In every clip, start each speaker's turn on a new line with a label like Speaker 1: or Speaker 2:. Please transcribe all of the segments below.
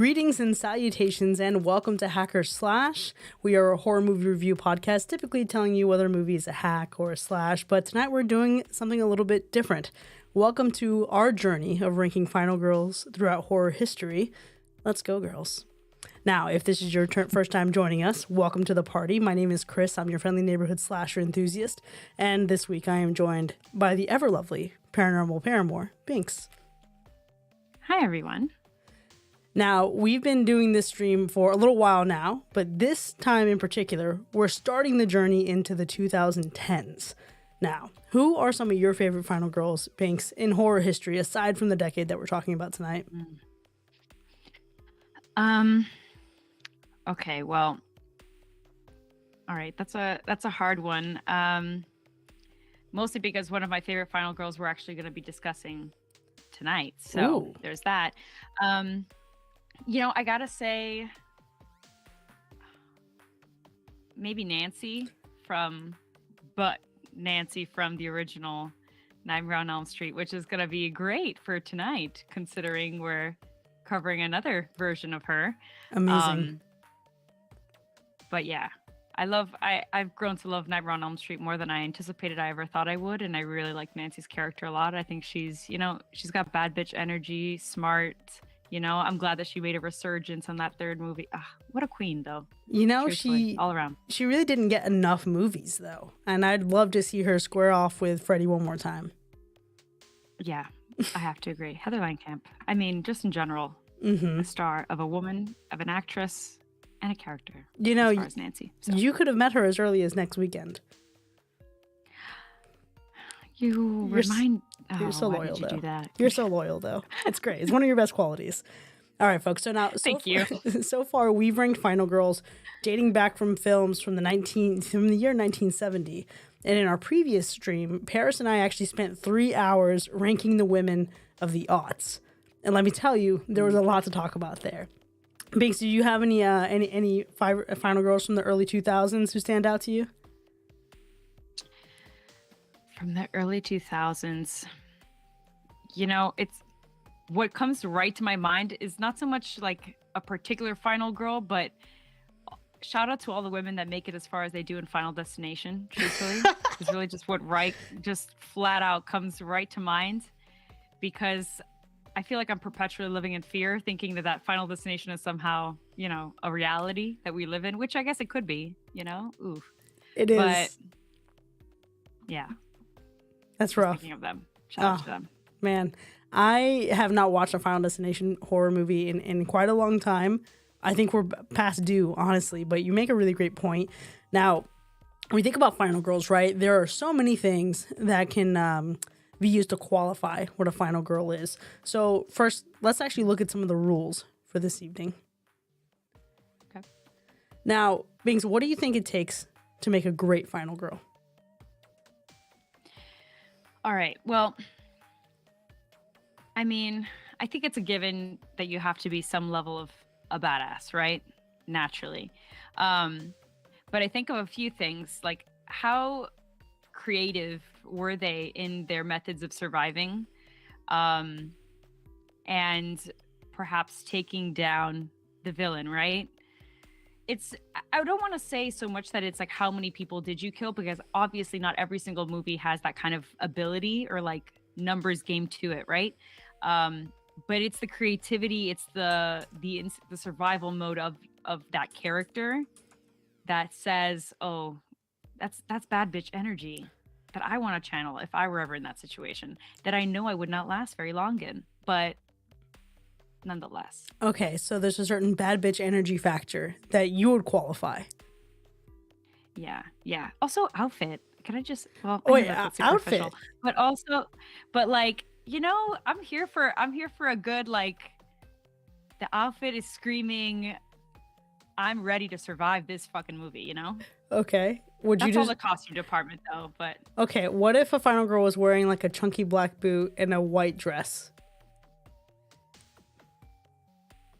Speaker 1: Greetings and salutations, and welcome to Hacker Slash. We are a horror movie review podcast, typically telling you whether a movie is a hack or a slash, but tonight we're doing something a little bit different. Welcome to our journey of ranking final girls throughout horror history. Let's go, girls. Now, if this is your first time joining us, welcome to the party. My name is Chris. I'm your friendly neighborhood slasher enthusiast, and this week I am joined by the ever-lovely paranormal paramour, Binx.
Speaker 2: Hi, everyone.
Speaker 1: Now, we've been doing this stream for a little while now, but this time in particular, we're starting the journey into the 2010s. Now, who are some of your favorite final girls, Binx, in horror history, aside from the decade that we're talking about tonight?
Speaker 2: Okay, well, all right, that's a hard one. Mostly because one of my favorite final girls we're actually going to be discussing tonight. So
Speaker 1: Ooh.
Speaker 2: There's that. I gotta say, maybe Nancy from the original Nightmare on Elm Street, which is gonna be great for tonight, considering we're covering another version of her.
Speaker 1: Amazing.
Speaker 2: But yeah, I've grown to love Nightmare on Elm Street more than I anticipated I ever thought I would, and I really like Nancy's character a lot. I think she's got bad bitch energy, smart. I'm glad that she made a resurgence on that third movie. What a queen, though. Truthfully, all around.
Speaker 1: She really didn't get enough movies, though, and I'd love to see her square off with Freddy one more time.
Speaker 2: Yeah, I have to agree. Heather Langenkamp. I mean, just in general, a star of a woman, of an actress, and a character. As far as Nancy. So.
Speaker 1: You could have met her as early as next weekend.
Speaker 2: You're
Speaker 1: so
Speaker 2: why
Speaker 1: loyal,
Speaker 2: did you
Speaker 1: though.
Speaker 2: do that?
Speaker 1: You're so loyal, though. It's great. It's one of your best qualities. All right, folks. So now,
Speaker 2: Thank you.
Speaker 1: So far, we've ranked final girls dating back from films from the year 1970. And in our previous stream, Paris and I actually spent 3 hours ranking the women of the aughts. And let me tell you, there was a lot to talk about there. Binx, do you have any final girls from the early 2000s who stand out to you?
Speaker 2: From the early 2000s, it's what comes right to my mind is not so much like a particular final girl, but shout out to all the women that make it as far as they do in Final Destination. Truthfully, it's really just flat out comes right to mind, because I feel like I'm perpetually living in fear, thinking that Final Destination is somehow, a reality that we live in, which I guess it could be, Ooh.
Speaker 1: It is.
Speaker 2: But yeah.
Speaker 1: That's rough.
Speaker 2: Speaking of them, shout out to them.
Speaker 1: Man, I have not watched a Final Destination horror movie in quite a long time. I think we're past due, honestly, but you make a really great point. Now, when we think about final girls, right, there are so many things that can be used to qualify what a final girl is. So first, let's actually look at some of the rules for this evening.
Speaker 2: Okay.
Speaker 1: Now, Binx, what do you think it takes to make a great final girl?
Speaker 2: All right. Well, I mean, I think it's a given that you have to be some level of a badass, right? Naturally. But I think of a few things, like how creative were they in their methods of surviving, and perhaps taking down the villain, right? I don't want to say so much that it's like how many people did you kill, because obviously not every single movie has that kind of ability or like numbers game to it, right? But it's the creativity, it's the survival mode of that character that says, oh, that's bad bitch energy that I want to channel if I were ever in that situation, that I know I would not last very long in, but nonetheless.
Speaker 1: Okay, so there's a certain bad bitch energy factor that you would qualify.
Speaker 2: Yeah. Also, outfit. Can I just? Well,
Speaker 1: oh,
Speaker 2: outfit.
Speaker 1: Outfit.
Speaker 2: But like, I'm here for a good, like, the outfit is screaming, I'm ready to survive this fucking movie.
Speaker 1: Okay.
Speaker 2: That's all the costume department though. But
Speaker 1: okay, what if a final girl was wearing like a chunky black boot and a white dress?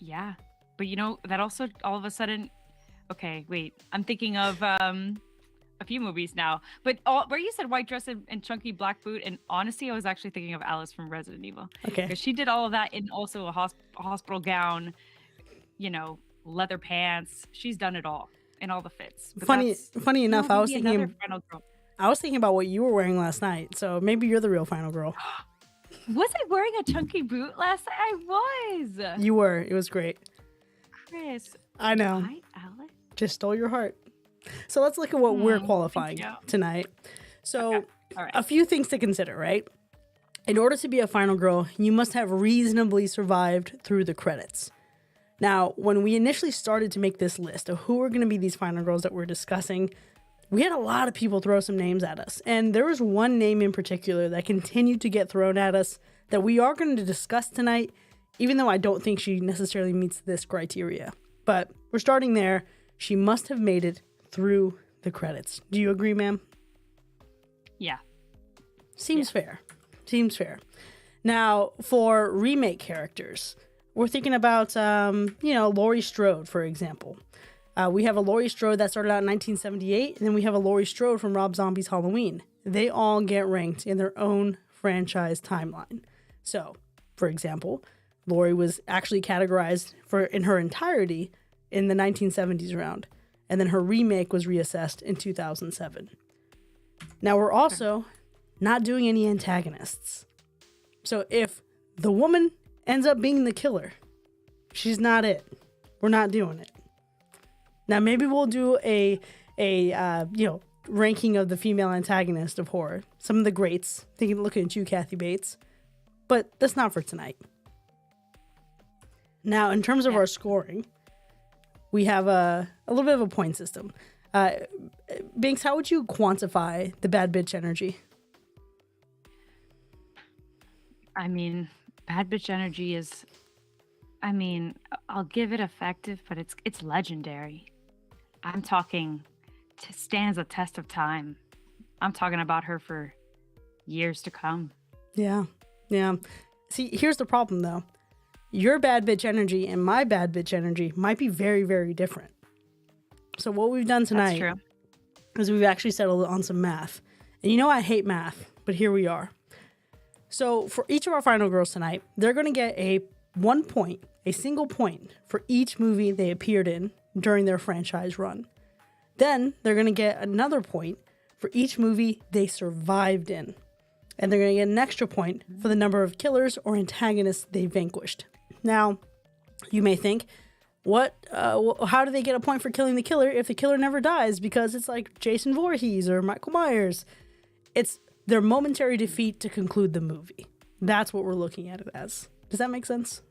Speaker 2: Yeah, but that also all of a sudden. Okay, wait. I'm thinking of a few movies now, but where you said white dress and chunky black boot, and honestly, I was actually thinking of Alice from Resident Evil.
Speaker 1: Okay,
Speaker 2: because she did all of that in also a hospital gown, leather pants. She's done it all in all the fits. But
Speaker 1: Funny enough, I was thinking
Speaker 2: final girl.
Speaker 1: I was thinking about what you were wearing last night, so maybe you're the real final girl.
Speaker 2: Was I wearing a chunky boot last night? I was.
Speaker 1: You were. It was great.
Speaker 2: Chris.
Speaker 1: I know.
Speaker 2: Hi, Alex.
Speaker 1: Just stole your heart. So let's look at what we're qualifying tonight. So
Speaker 2: Okay. All right.
Speaker 1: a few things to consider, right? In order to be a final girl, you must have reasonably survived through the credits. Now, when we initially started to make this list of who are going to be these final girls that we're discussing, we had a lot of people throw some names at us. And there was one name in particular that continued to get thrown at us that we are going to discuss tonight, even though I don't think she necessarily meets this criteria. But we're starting there. She must have made it through the credits. Do you agree, ma'am?
Speaker 2: Yeah.
Speaker 1: Seems fair. Seems fair. Now, for remake characters, we're thinking about, Laurie Strode, for example. We have a Laurie Strode that started out in 1978, and then we have a Laurie Strode from Rob Zombie's Halloween. They all get ranked in their own franchise timeline. So, for example, Laurie was actually categorized in her entirety in the 1970s round, and then her remake was reassessed in 2007. Now, we're also not doing any antagonists. So if the woman ends up being the killer, she's not it. We're not doing it. Now, maybe we'll do a ranking of the female antagonist of horror. Some of the greats. Looking at you, Kathy Bates. But that's not for tonight. Now, in terms of our scoring, we have a little bit of a point system. Binx, how would you quantify the bad bitch energy?
Speaker 2: I mean, bad bitch energy is, I'll give it effective, but it's legendary. I'm talking stands a test of time. I'm talking about her for years to come.
Speaker 1: Yeah. See, here's the problem, though. Your bad bitch energy and my bad bitch energy might be very, very different. So what we've done tonight is we've actually settled on some math. And I hate math, but here we are. So for each of our final girls tonight, they're going to get a single point for each movie they appeared in during their franchise run. Then they're going to get another point for each movie they survived in. And they're going to get an extra point for the number of killers or antagonists they vanquished. Now, you may think, how do they get a point for killing the killer if the killer never dies? Because it's like Jason Voorhees or Michael Myers. It's their momentary defeat to conclude the movie. That's what we're looking at it as. Does that make sense?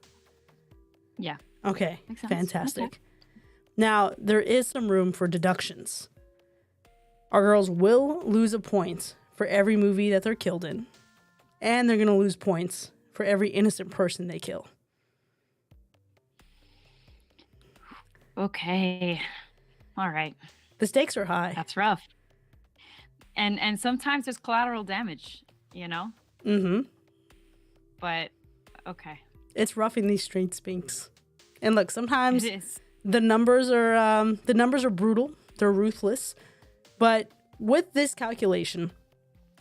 Speaker 2: Yeah.
Speaker 1: Okay,
Speaker 2: Makes sense.
Speaker 1: fantastic.
Speaker 2: Okay.
Speaker 1: Now, there is some room for deductions. Our girls will lose a point for every movie that they're killed in, and they're going to lose points for every innocent person they kill.
Speaker 2: Okay. All right.
Speaker 1: The stakes are high.
Speaker 2: That's rough. And sometimes there's collateral damage,
Speaker 1: Mm-hmm.
Speaker 2: But okay.
Speaker 1: It's rough in these streets, Binx. And look, sometimes
Speaker 2: It is.
Speaker 1: the numbers are brutal. They're ruthless. But with this calculation,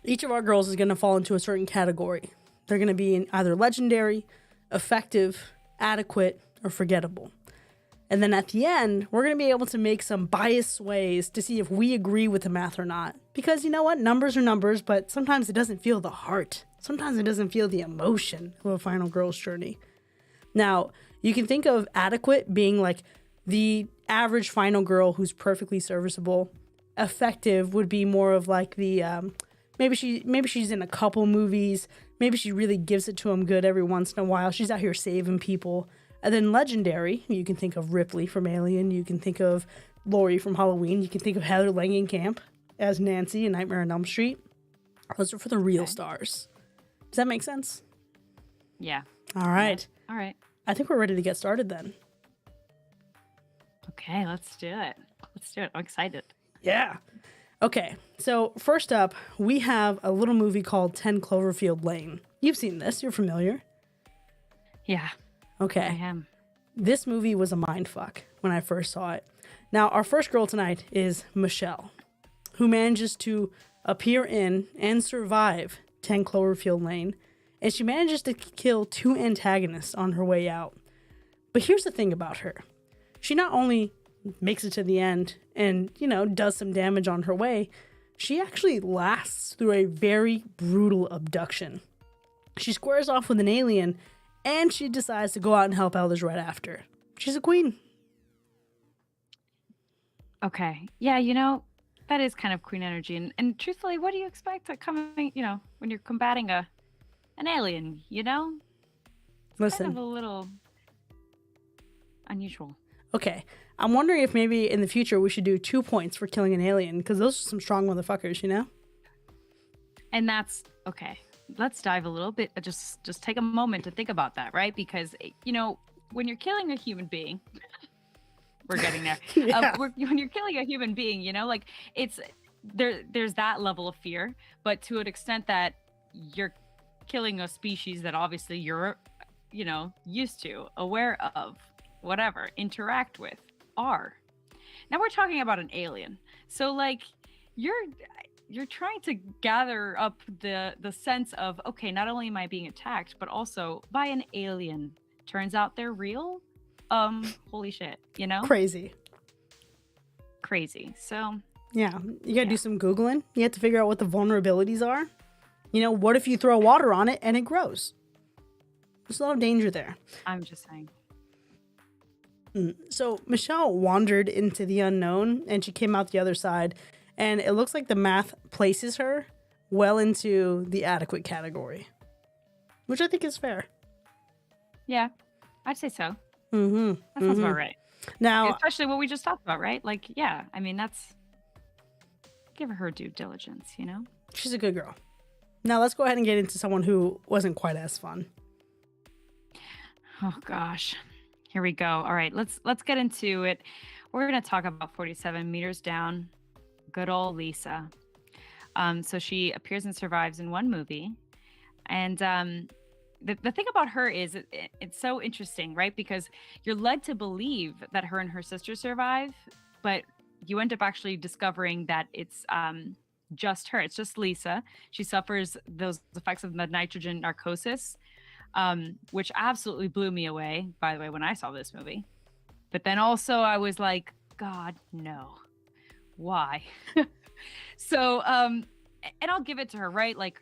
Speaker 1: each of our girls is going to fall into a certain category. They're going to be in either legendary, effective, adequate, or forgettable. And then at the end, we're going to be able to make some biased sways to see if we agree with the math or not. Because you know what? Numbers are numbers, but sometimes it doesn't feel the heart. Sometimes it doesn't feel the emotion of a final girl's journey. Now, you can think of adequate being like the average final girl who's perfectly serviceable. Effective would be more of like the, maybe she's in a couple movies. Maybe she really gives it to them good every once in a while. She's out here saving people. And then legendary, you can think of Ripley from Alien. You can think of Laurie from Halloween. You can think of Heather Langenkamp as Nancy in Nightmare on Elm Street. Those are for the real stars. Does that make sense?
Speaker 2: Yeah.
Speaker 1: All right.
Speaker 2: Yeah. All right.
Speaker 1: I think we're ready to get started then.
Speaker 2: Okay, let's do it. I'm excited.
Speaker 1: Yeah. Okay, so first up, we have a little movie called 10 Cloverfield Lane. You've seen this. You're familiar.
Speaker 2: Yeah.
Speaker 1: Okay.
Speaker 2: I am.
Speaker 1: This movie was a mindfuck when I first saw it. Now, our first girl tonight is Michelle, who manages to appear in and survive 10 Cloverfield Lane, and she manages to kill 2 antagonists on her way out. But here's the thing about her. she not only makes it to the end and, does some damage on her way, she actually lasts through a very brutal abduction. She squares off with an alien, and she decides to go out and help elders right after. She's a queen.
Speaker 2: Okay. Yeah, that is kind of queen energy. And truthfully, what do you expect coming, when you're combating an alien,
Speaker 1: Listen.
Speaker 2: Kind of a little unusual.
Speaker 1: Okay. I'm wondering if maybe in the future we should do 2 points for killing an alien, because those are some strong motherfuckers,
Speaker 2: And that's okay. Let's dive a little bit. Just take a moment to think about that, right? Because when you're killing a human being, we're getting there.
Speaker 1: Yeah.
Speaker 2: When you're killing a human being, it's there's that level of fear, but to an extent that you're killing a species that obviously you're, used to, aware of, whatever, interact with, are. Now we're talking about an alien. So like you're trying to gather up the sense of, okay, not only am I being attacked, but also by an alien. Turns out they're real. Holy shit,
Speaker 1: Crazy.
Speaker 2: So
Speaker 1: Yeah, you gotta do some Googling. You have to figure out what the vulnerabilities are. What if you throw water on it and it grows? There's a lot of danger there.
Speaker 2: I'm just saying.
Speaker 1: So Michelle wandered into the unknown and she came out the other side, and it looks like the math places her well into the adequate category, which I think is fair.
Speaker 2: Yeah, I'd say so.
Speaker 1: Mm-hmm.
Speaker 2: That sounds about right.
Speaker 1: Now,
Speaker 2: especially what we just talked about, right? Like, yeah, I mean, give her due diligence,
Speaker 1: she's a good girl. Now let's go ahead and get into someone who wasn't quite as fun.
Speaker 2: Oh gosh. Here we go. All right, let's get into it. We're going to talk about 47 meters down. Good old Lisa. So she appears and survives in one movie. And the thing about her is it's so interesting, right? Because you're led to believe that her and her sister survive, but you end up actually discovering that it's just her. It's just Lisa. She suffers those effects of the nitrogen narcosis, which absolutely blew me away, by the way, when I saw this movie. But then also I was like, God, no. Why? So, and I'll give it to her, right? Like,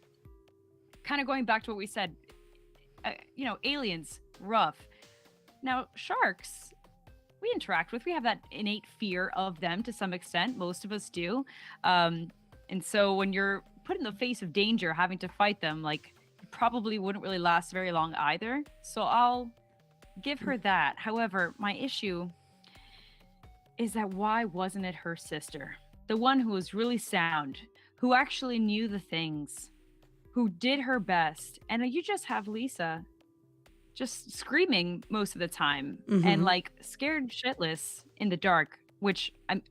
Speaker 2: kind of going back to what we said, aliens, rough. Now, sharks, we interact with. We have that innate fear of them to some extent. Most of us do. And so when you're put in the face of danger, having to fight them, like, probably wouldn't really last very long either. So I'll give her that. However, my issue is that why wasn't it her sister? The one who was really sound, who actually knew the things, who did her best. And you just have Lisa just screaming most of the time and like scared shitless in the dark, which I'm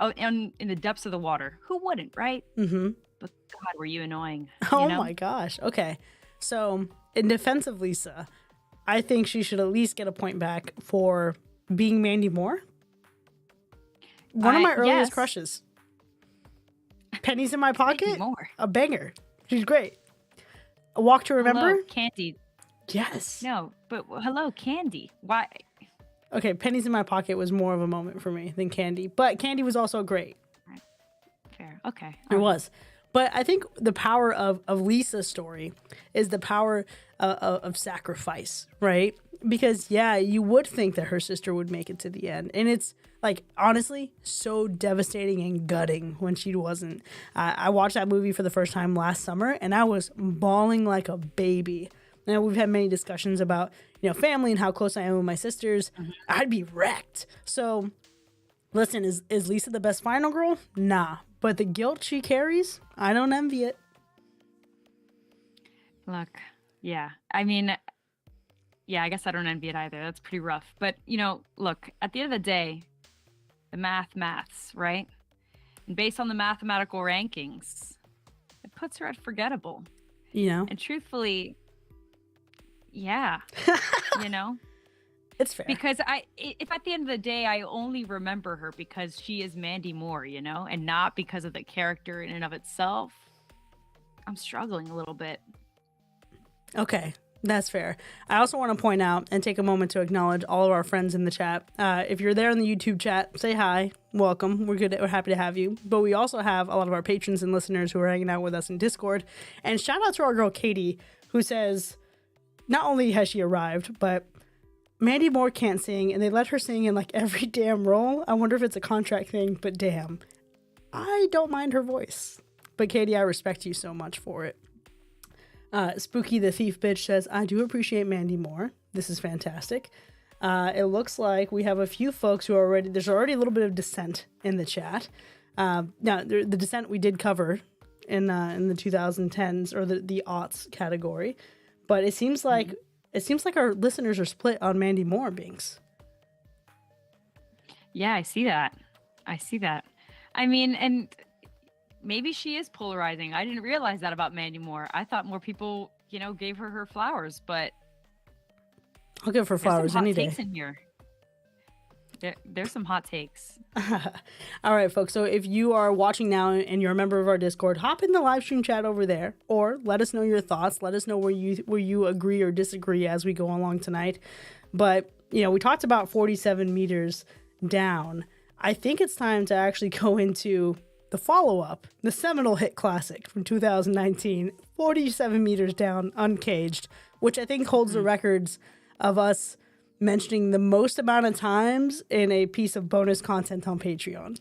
Speaker 2: in the depths of the water. Who wouldn't, right?
Speaker 1: Mm-hmm.
Speaker 2: But God, were you annoying.
Speaker 1: Oh my gosh. Okay. So in defense of Lisa, I think she should at least get a point back for being Mandy Moore. One of my earliest crushes. Pennies in My Pocket. A banger. She's great. A Walk to Remember.
Speaker 2: Hello, Candy.
Speaker 1: Yes.
Speaker 2: No, but hello, Candy. Why?
Speaker 1: Okay, Pennies in My Pocket was more of a moment for me than Candy, but Candy was also great.
Speaker 2: Fair. Okay.
Speaker 1: It was. But I think the power of Lisa's story is the power of sacrifice, right? Because, yeah, you would think that her sister would make it to the end. And it's, like, honestly, so devastating and gutting when she wasn't. I watched that movie for the first time last summer, and I was bawling like a baby. Now, we've had many discussions about, family and how close I am with my sisters. I'd be wrecked. So, listen, is Lisa the best final girl? Nah. But the guilt she carries, I don't envy it.
Speaker 2: Look, yeah. I mean, yeah, I guess I don't envy it either. That's pretty rough. But, look, at the end of the day, the maths, right? And based on the mathematical rankings, it puts her at forgettable. And truthfully, yeah,
Speaker 1: It's fair.
Speaker 2: Because if at the end of the day, I only remember her because she is Mandy Moore, and not because of the character in and of itself, I'm struggling a little bit.
Speaker 1: Okay. That's fair. I also want to point out and take a moment to acknowledge all of our friends in the chat. If you're there in the YouTube chat, say hi. Welcome. We're happy to have you. But we also have a lot of our patrons and listeners who are hanging out with us in Discord. And shout out to our girl Katie, who says not only has she arrived, but Mandy Moore can't sing, and they let her sing in like every damn role. I wonder if it's a contract thing, but damn, I don't mind her voice. But Katie, I respect you so much for it. Spooky the Thief Bitch says, I do appreciate Mandy Moore. This is fantastic. It looks like we have a few folks who are already, there's already a little bit of dissent in the chat. Now, the dissent we did cover in the 2010s or the aughts category, but it seems like our listeners are split on Mandy Moore, Binx.
Speaker 2: Yeah, I see that. I mean, and maybe she is polarizing. I didn't realize that about Mandy Moore. I thought more people, gave her flowers, but
Speaker 1: I'll give her flowers any day.
Speaker 2: There's some hot takes in here. There's some hot takes.
Speaker 1: All right, folks. So if you are watching now and you're a member of our Discord, hop in the live stream chat over there, or let us know your thoughts. Let us know where you agree or disagree as we go along tonight. But we talked about 47 meters down. I think it's time to actually go into the follow-up, the seminal hit classic from 2019, 47 meters down, uncaged, which I think holds the records of us mentioning the most amount of times in a piece of bonus content on Patreon.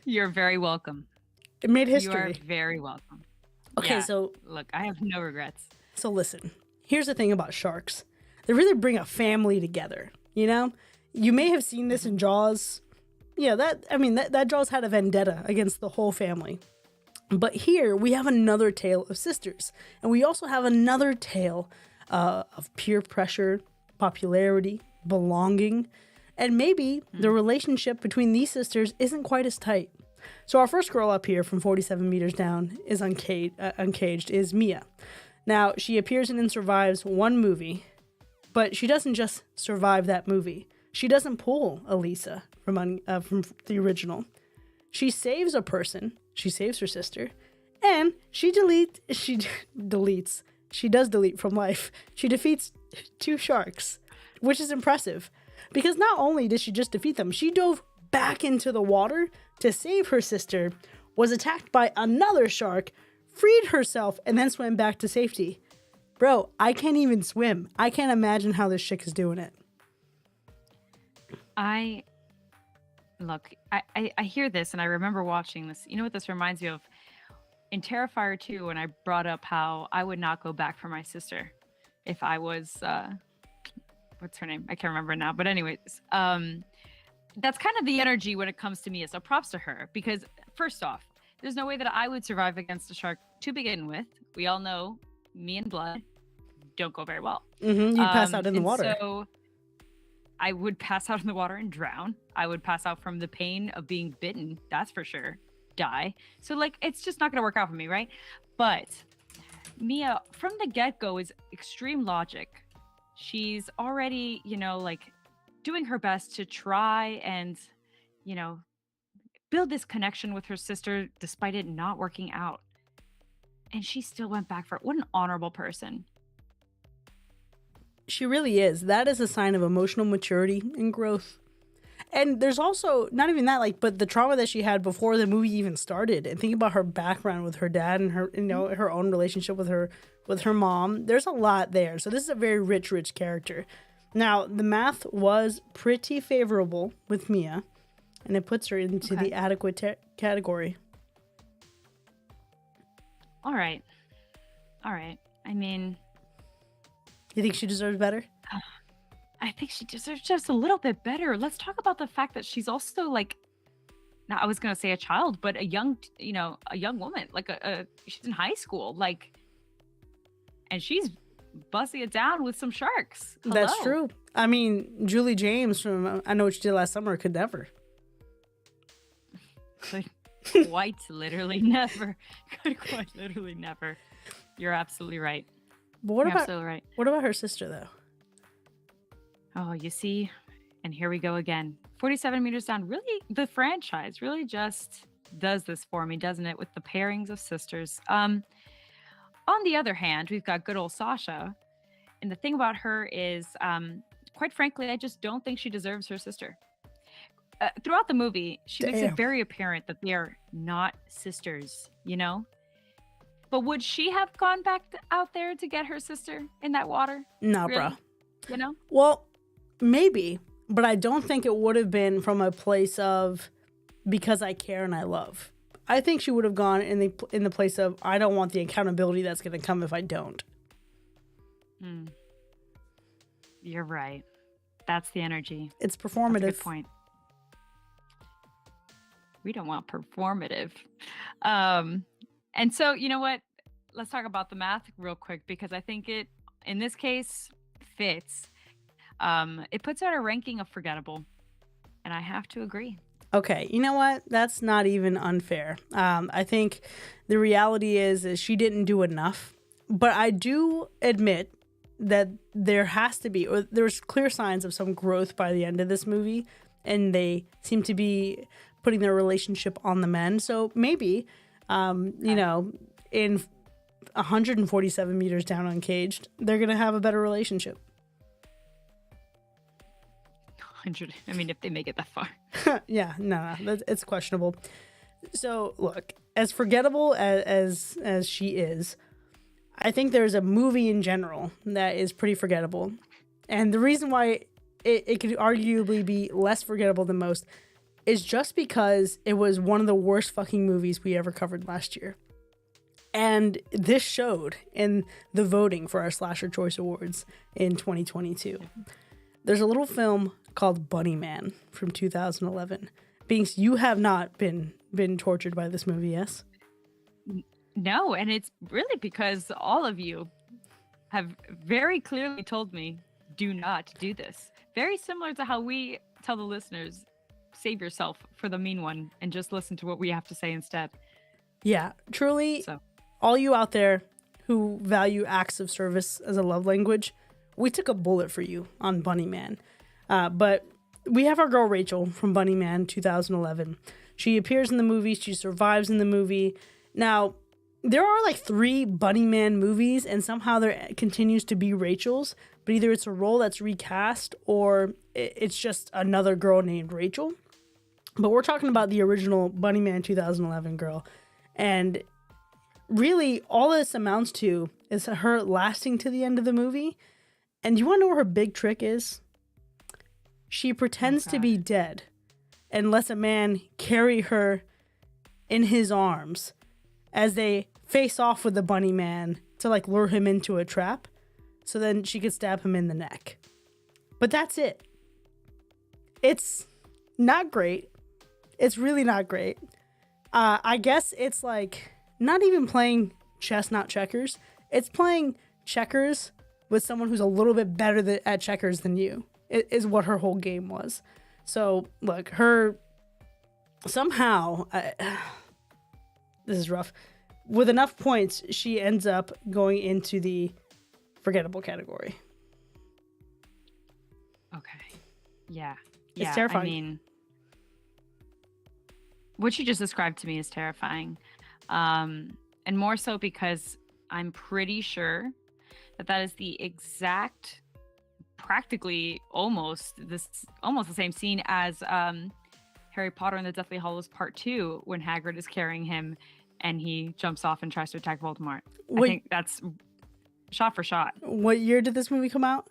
Speaker 2: You're very welcome.
Speaker 1: It made history.
Speaker 2: You are very welcome.
Speaker 1: Okay,
Speaker 2: yeah,
Speaker 1: so
Speaker 2: look, I have no regrets.
Speaker 1: So listen, here's the thing about sharks. They really bring a family together, You may have seen this in Jaws. Yeah, that Jaws had a vendetta against the whole family. But here we have another tale of sisters. And we also have another tale of peer pressure, popularity, belonging, and maybe the relationship between these sisters isn't quite as tight. So our first girl up here from 47 meters down is uncaged is Mia. Now, she appears in and survives one movie, but she doesn't just survive that movie. She doesn't pull Elisa from the original. She saves a person. She saves her sister, and she deletes. She does delete from life. She defeats 2 sharks, which is impressive because not only did she just defeat them, she dove back into the water to save her sister, was attacked by another shark, freed herself, and then swam back to safety. Bro, I can't even swim. I can't imagine how this chick is doing it.
Speaker 2: I hear this and I remember watching this. You know what this reminds me of? In Terrifier 2, when I brought up how I would not go back for my sister if I was, what's her name? I can't remember now. But anyways, that's kind of the energy when it comes to Mia. So props to her because first off, there's no way that I would survive against a shark to begin with. We all know me and blood don't go very well.
Speaker 1: You pass out in the water.
Speaker 2: So I would pass out in the water and drown. I would pass out from the pain of being bitten. That's for sure. Die. So it's just not going to work out for me, right? But Mia from the get-go is extreme logic. She's already, doing her best to try and, build this connection with her sister despite it not working out. And she still went back for it. What an honorable person.
Speaker 1: She really is. That is a sign of emotional maturity and growth. And there's also, not even that, but the trauma that she had before the movie even started. And think about her background with her dad and her, her own relationship with her mom. There's a lot there. So this is a very rich character. Now, the math was pretty favorable with Mia. And it puts her into the adequate category.
Speaker 2: All right. I mean...
Speaker 1: You think she deserves better?
Speaker 2: I think she deserves just a little bit better. Let's talk about the fact that she's also now I was going to say a child, but a young woman, she's in high school, and she's busting it down with some sharks. Hello.
Speaker 1: That's true. I mean, Julie James from I Know What You Did Last Summer could never.
Speaker 2: Could quite literally never. Could quite literally never. You're absolutely right.
Speaker 1: But what about her sister, though?
Speaker 2: Oh, you see, and here we go again. 47 meters down. Really, the franchise really just does this for me, doesn't it? With the pairings of sisters. On the other hand, we've got good old Sasha. And the thing about her is, quite frankly, I just don't think she deserves her sister. Throughout the movie, she makes it
Speaker 1: Damn.
Speaker 2: very apparent that they are not sisters, you know? But would she have gone back out there to get her sister in that water?
Speaker 1: Nah,
Speaker 2: Really?
Speaker 1: bruh.
Speaker 2: You know?
Speaker 1: Well, maybe, but I don't think it would have been from a place of because I care and I love. I think she would have gone in the place of I don't want the accountability that's going to come if I don't.
Speaker 2: You're right. That's the energy.
Speaker 1: It's
Speaker 2: That's a
Speaker 1: performative.
Speaker 2: good point. We don't want performative. And so, you know what? Let's talk about the math real quick because I think it, in this case, fits. It puts out a ranking of forgettable, and I have to agree.
Speaker 1: Okay, you know what? That's not even unfair. I think the reality is she didn't do enough, but I do admit that there has to be, or there's clear signs of some growth by the end of this movie, and they seem to be putting their relationship on the mend. So maybe, you know, in 147 meters down uncaged, they're gonna have a better relationship.
Speaker 2: 100. I mean, if they make it that far.
Speaker 1: Yeah, no, it's questionable. So look, as forgettable as she is, I think there's a movie in general that is pretty forgettable, and the reason why it could arguably be less forgettable than most is just because it was one of the worst fucking movies we ever covered last year. And this showed in the voting for our Slasher Choice Awards in 2022. There's a little film called Bunny Man from 2011. Binx, you have not been tortured by this movie, yes?
Speaker 2: No, and it's really because all of you have very clearly told me, do not do this. Very similar to how we tell the listeners, save yourself for the mean one and just listen to what we have to say instead.
Speaker 1: Yeah, truly,
Speaker 2: So,
Speaker 1: all you out there who value acts of service as a love language, we took a bullet for you on Bunny Man. But we have our girl Rachel from Bunny Man 2011. She appears in the movie. She survives in the movie. Now, there are like 3 Bunny Man movies, and somehow there continues to be Rachel's, but either it's a role that's recast or it's just another girl named Rachel. But we're talking about the original Bunny Man 2011 girl. And really, all this amounts to is her lasting to the end of the movie. And you want to know what her big trick is? She pretends to be dead and lets a man carry her in his arms as they face off with the Bunny Man to like lure him into a trap. So then she could stab him in the neck. But that's it. It's not great. It's really not great. I guess it's like not even playing chess, not checkers. It's playing checkers with someone who's a little bit better at checkers than you. It is what her whole game was. So look, her somehow, this is rough. With enough points, she ends up going into the forgettable category.
Speaker 2: okay. Yeah.
Speaker 1: It's
Speaker 2: Yeah.
Speaker 1: terrifying.
Speaker 2: I mean, what you just described to me is terrifying. And more so because I'm pretty sure that is the exact, practically almost the same scene as Harry Potter and the Deathly Hallows Part 2 when Hagrid is carrying him and he jumps off and tries to attack Voldemort. I think that's shot for shot.
Speaker 1: What year did this movie come out?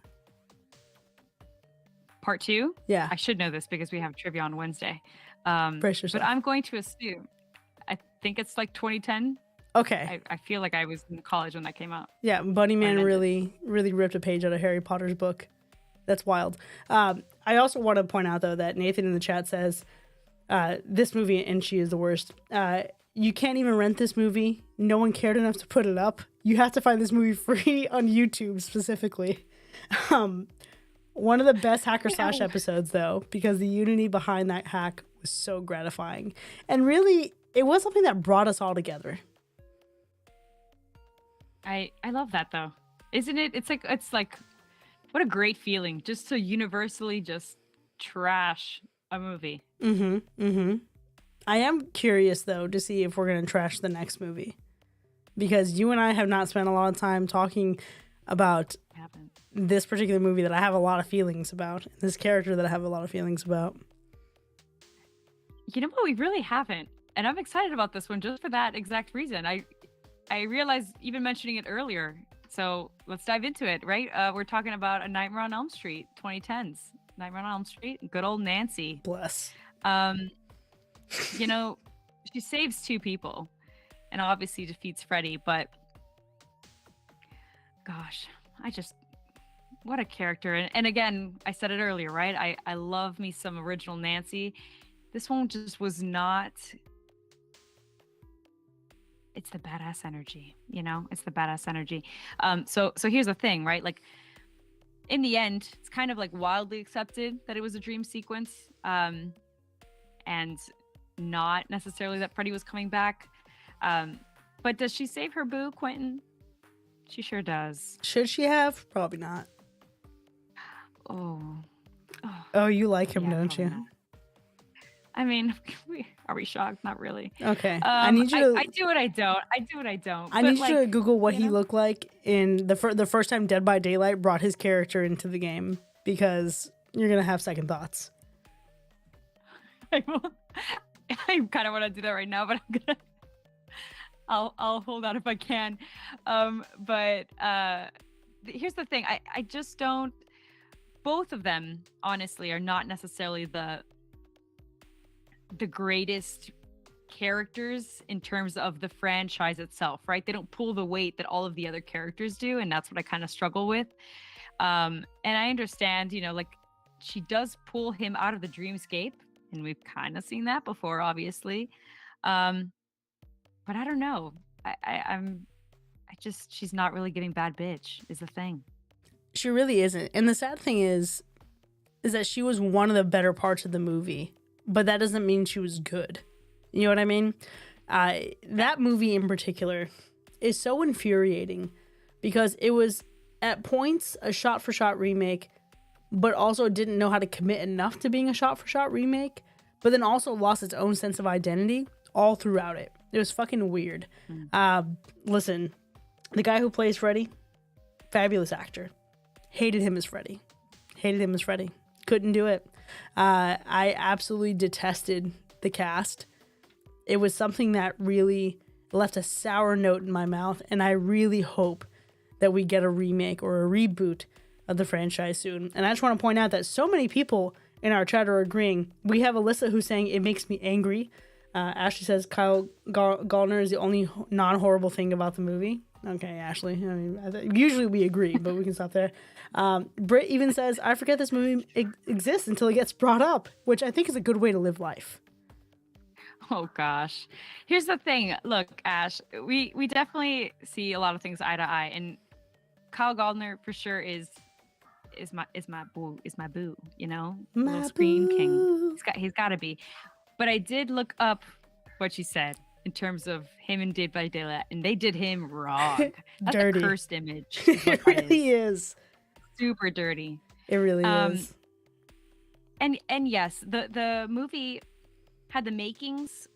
Speaker 2: Part 2?
Speaker 1: Yeah.
Speaker 2: I should know this because we have trivia on Wednesday.
Speaker 1: Brace yourself.
Speaker 2: But I'm going to assume, I think it's like 2010.
Speaker 1: Okay.
Speaker 2: I feel like I was in college when that came out.
Speaker 1: Yeah, Bunny Man
Speaker 2: When it
Speaker 1: really ripped a page out of Harry Potter's book. That's wild. I also want to point out, though, that Nathan in the chat says, this movie, and she is the worst. You can't even rent this movie. No one cared enough to put it up. You have to find this movie free on YouTube specifically. One of the best Hacker Slash episodes, though, because the unity behind that hack was so gratifying. And really, it was something that brought us all together.
Speaker 2: I love that though. Isn't it? It's like what a great feeling just to universally just trash a movie.
Speaker 1: I am curious though to see if we're gonna trash the next movie. because you and I have not spent a lot of time talking about this particular movie that I have a lot of feelings about, this character that I have a lot of feelings about.
Speaker 2: You know what? We really haven't. And I'm excited about this one just for that exact reason. I realized even mentioning it earlier. So let's dive into it, right? We're talking about A Nightmare on Elm Street, 2010s. Nightmare on Elm Street, good old Nancy.
Speaker 1: Bless.
Speaker 2: You know, she saves two people and obviously defeats Freddy, but gosh, what a character. And again, I said it earlier, right? I love me some original Nancy. This one just was not. It's the badass energy, it's the badass energy. So here's the thing, right? Like in the end, it's kind of like wildly accepted that it was a dream sequence, and not necessarily that Freddy was coming back. But does she save her boo, Quentin? She sure does.
Speaker 1: Should she have? Probably not.
Speaker 2: Oh,
Speaker 1: you like him, don't you?
Speaker 2: Not. I mean, are we shocked? Not really.
Speaker 1: Okay. I need you to...
Speaker 2: I do what I don't.
Speaker 1: I need you to Google what he looked like in the first time Dead by Daylight brought his character into the game, because you're going to have second thoughts.
Speaker 2: I kind of want to do that right now, but I'll hold out if I can. But here's the thing. I just don't... Both of them, honestly, are not necessarily the greatest characters in terms of the franchise itself, right? They don't pull the weight that all of the other characters do, and that's what I kind of struggle with. And I understand, like she does pull him out of the dreamscape, and we've kind of seen that before, obviously. But I don't know. She's not really giving bad bitch is the thing.
Speaker 1: She really isn't. And the sad thing is that she was one of the better parts of the movie, but that doesn't mean she was good. You know what I mean? That movie in particular is so infuriating because it was at points a shot-for-shot remake, but also didn't know how to commit enough to being a shot-for-shot remake, but then also lost its own sense of identity all throughout it. It was fucking weird. Listen, the guy who plays Freddy, fabulous actor. Hated him as Freddy. Couldn't do it. I absolutely detested the cast. It was something that really left a sour note in my mouth, and I really hope that we get a remake or a reboot of the franchise soon. And I just want to point out that so many people in our chat are agreeing. We have Alyssa who's saying it makes me angry. Ashley says Kyle Gallner is the only non-horrible thing about the movie. Okay, Ashley. I mean, usually we agree, but we can stop there. Britt even says, I forget this movie exists until it gets brought up, which I think is a good way to live life.
Speaker 2: Oh, gosh. Here's the thing. Look, Ash, we definitely see a lot of things eye to eye. And Kyle Gallner for sure is my boo,
Speaker 1: My
Speaker 2: Scream
Speaker 1: boo.
Speaker 2: King. He's got to be. But I did look up what she said in terms of him and Dead by Daylight, and they did him wrong. That's
Speaker 1: Dirty.
Speaker 2: A cursed image.
Speaker 1: It really is.
Speaker 2: Super dirty.
Speaker 1: It really is.
Speaker 2: And yes, the movie had the makings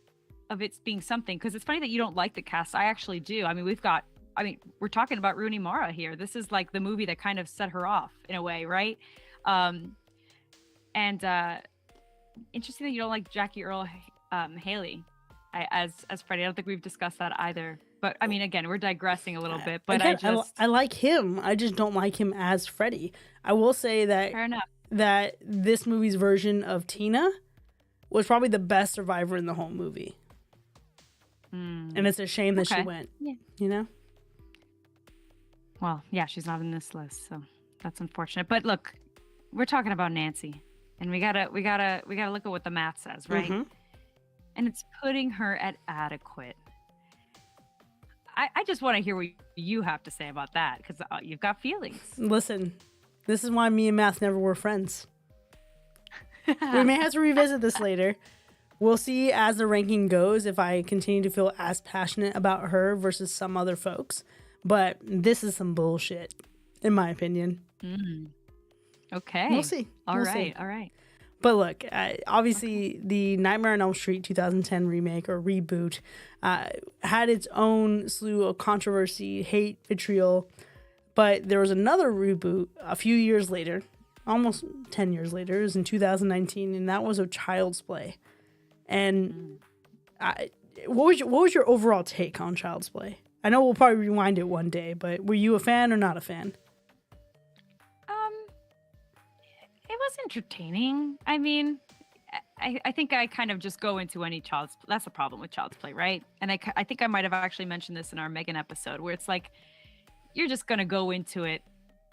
Speaker 2: of it being something, because it's funny that you don't like the cast. I actually do. I mean, we're talking about Rooney Mara here. This is like the movie that kind of set her off in a way, right? Interesting that you don't like Jackie Earle Haley as Freddy. I don't think we've discussed that either. But I mean, again, we're digressing a little bit. But
Speaker 1: again, I like him. I just don't like him as Freddy. I will say that
Speaker 2: fair enough.
Speaker 1: That this movie's version of Tina was probably the best survivor in the whole movie. And it's a shame that she went. Yeah.
Speaker 2: Well, yeah, she's not in this list, so that's unfortunate. But look, we're talking about Nancy, and we gotta look at what the math says, right? Mm-hmm. And it's putting her at adequate. I just want to hear what you have to say about that, because you've got feelings.
Speaker 1: Listen, this is why me and math never were friends. We may have to revisit this later. We'll see as the ranking goes if I continue to feel as passionate about her versus some other folks. But this is some bullshit, in my opinion.
Speaker 2: Okay.
Speaker 1: We'll see.
Speaker 2: All right.
Speaker 1: But look, obviously the Nightmare on Elm Street 2010 remake or reboot had its own slew of controversy, hate, vitriol. But there was another reboot a few years later, almost 10 years later, it was in 2019, and that was of Child's Play. And what was your overall take on Child's Play? I know we'll probably rewind it one day, but were you a fan or not a fan?
Speaker 2: It was entertaining. I mean, I think I kind of just go into any child's. That's the problem with Child's Play, right? And I think I might have actually mentioned this in our Megan episode, where it's like you're just gonna go into it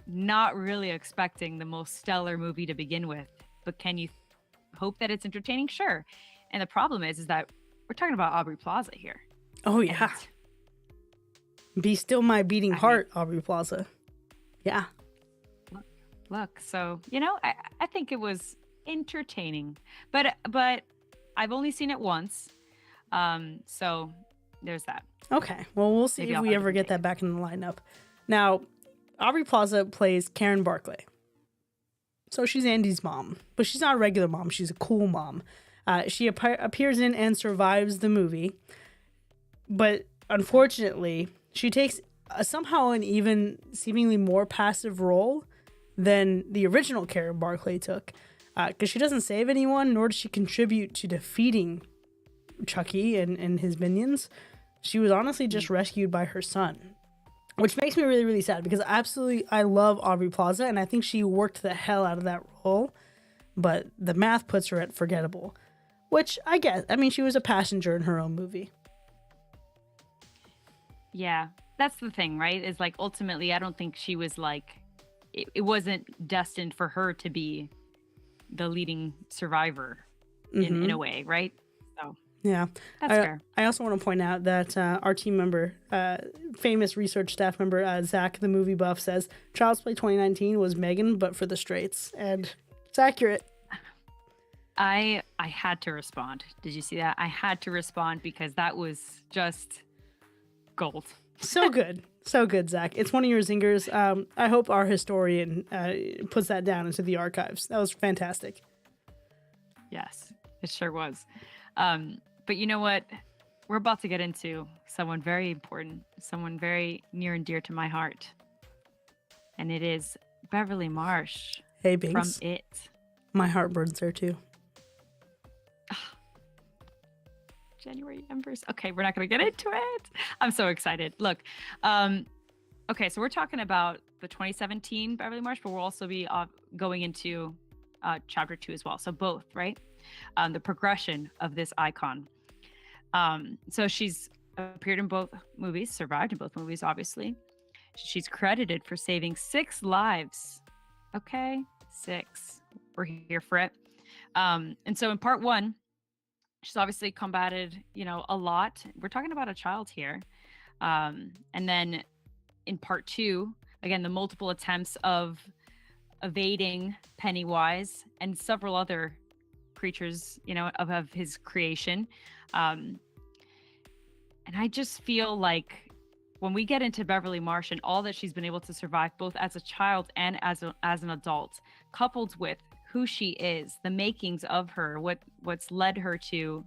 Speaker 2: not really expecting the most stellar movie to begin with, but can you hope that it's entertaining? Sure. And the problem is that we're talking about Aubrey Plaza here.
Speaker 1: Oh yeah. Be Still My Beating Heart, Aubrey Plaza. Yeah.
Speaker 2: Look, so, I think it was entertaining, but I've only seen it once. So there's that.
Speaker 1: Okay. Well, we'll see if we ever get that back in the lineup. Now, Aubrey Plaza plays Karen Barclay. So she's Andy's mom, but she's not a regular mom. She's a cool mom. She appears in and survives the movie, but unfortunately, she takes somehow an even seemingly more passive role than the original Karen Barclay took, because she doesn't save anyone, nor does she contribute to defeating Chucky and his minions. She was honestly just rescued by her son, which makes me really, really sad, because I love Aubrey Plaza, and I think she worked the hell out of that role, but the math puts her at forgettable, which I guess. I mean, she was a passenger in her own movie.
Speaker 2: Yeah, that's the thing, right? Is like, ultimately, I don't think she was like, it wasn't destined for her to be the leading survivor in a way, right? So
Speaker 1: yeah,
Speaker 2: that's fair.
Speaker 1: I also want to point out that our team member, famous research staff member, Zach, the movie buff, says Child's Play 2019 was Megan, but for the straights, and it's accurate.
Speaker 2: I had to respond. Did you see that? I had to respond because that was just gold.
Speaker 1: So good. So good, Zach. It's one of your zingers. I hope our historian puts that down into the archives. That was fantastic.
Speaker 2: Yes, it sure was. But you know what? We're about to get into someone very important, someone very near and dear to my heart. And it is Beverly Marsh.
Speaker 1: Hey, Binx.
Speaker 2: From It.
Speaker 1: My heart burns there too.
Speaker 2: January Embers. Okay, we're not going to get into it. I'm so excited. Look, okay, so we're talking about the 2017 Beverly Marsh, but we'll also be going into chapter 2 as well. So both, right? The progression of this icon. So she's appeared in both movies, survived in both movies, obviously. She's credited for saving 6 lives. Okay, 6. We're here for it. And so in part 1, she's obviously combated, a lot. We're talking about a child here. And then in part 2, again, the multiple attempts of evading Pennywise and several other creatures, of his creation. And I just feel like when we get into Beverly Marsh and all that she's been able to survive, both as a child and as an adult, coupled with who she is, the makings of her, what's led her to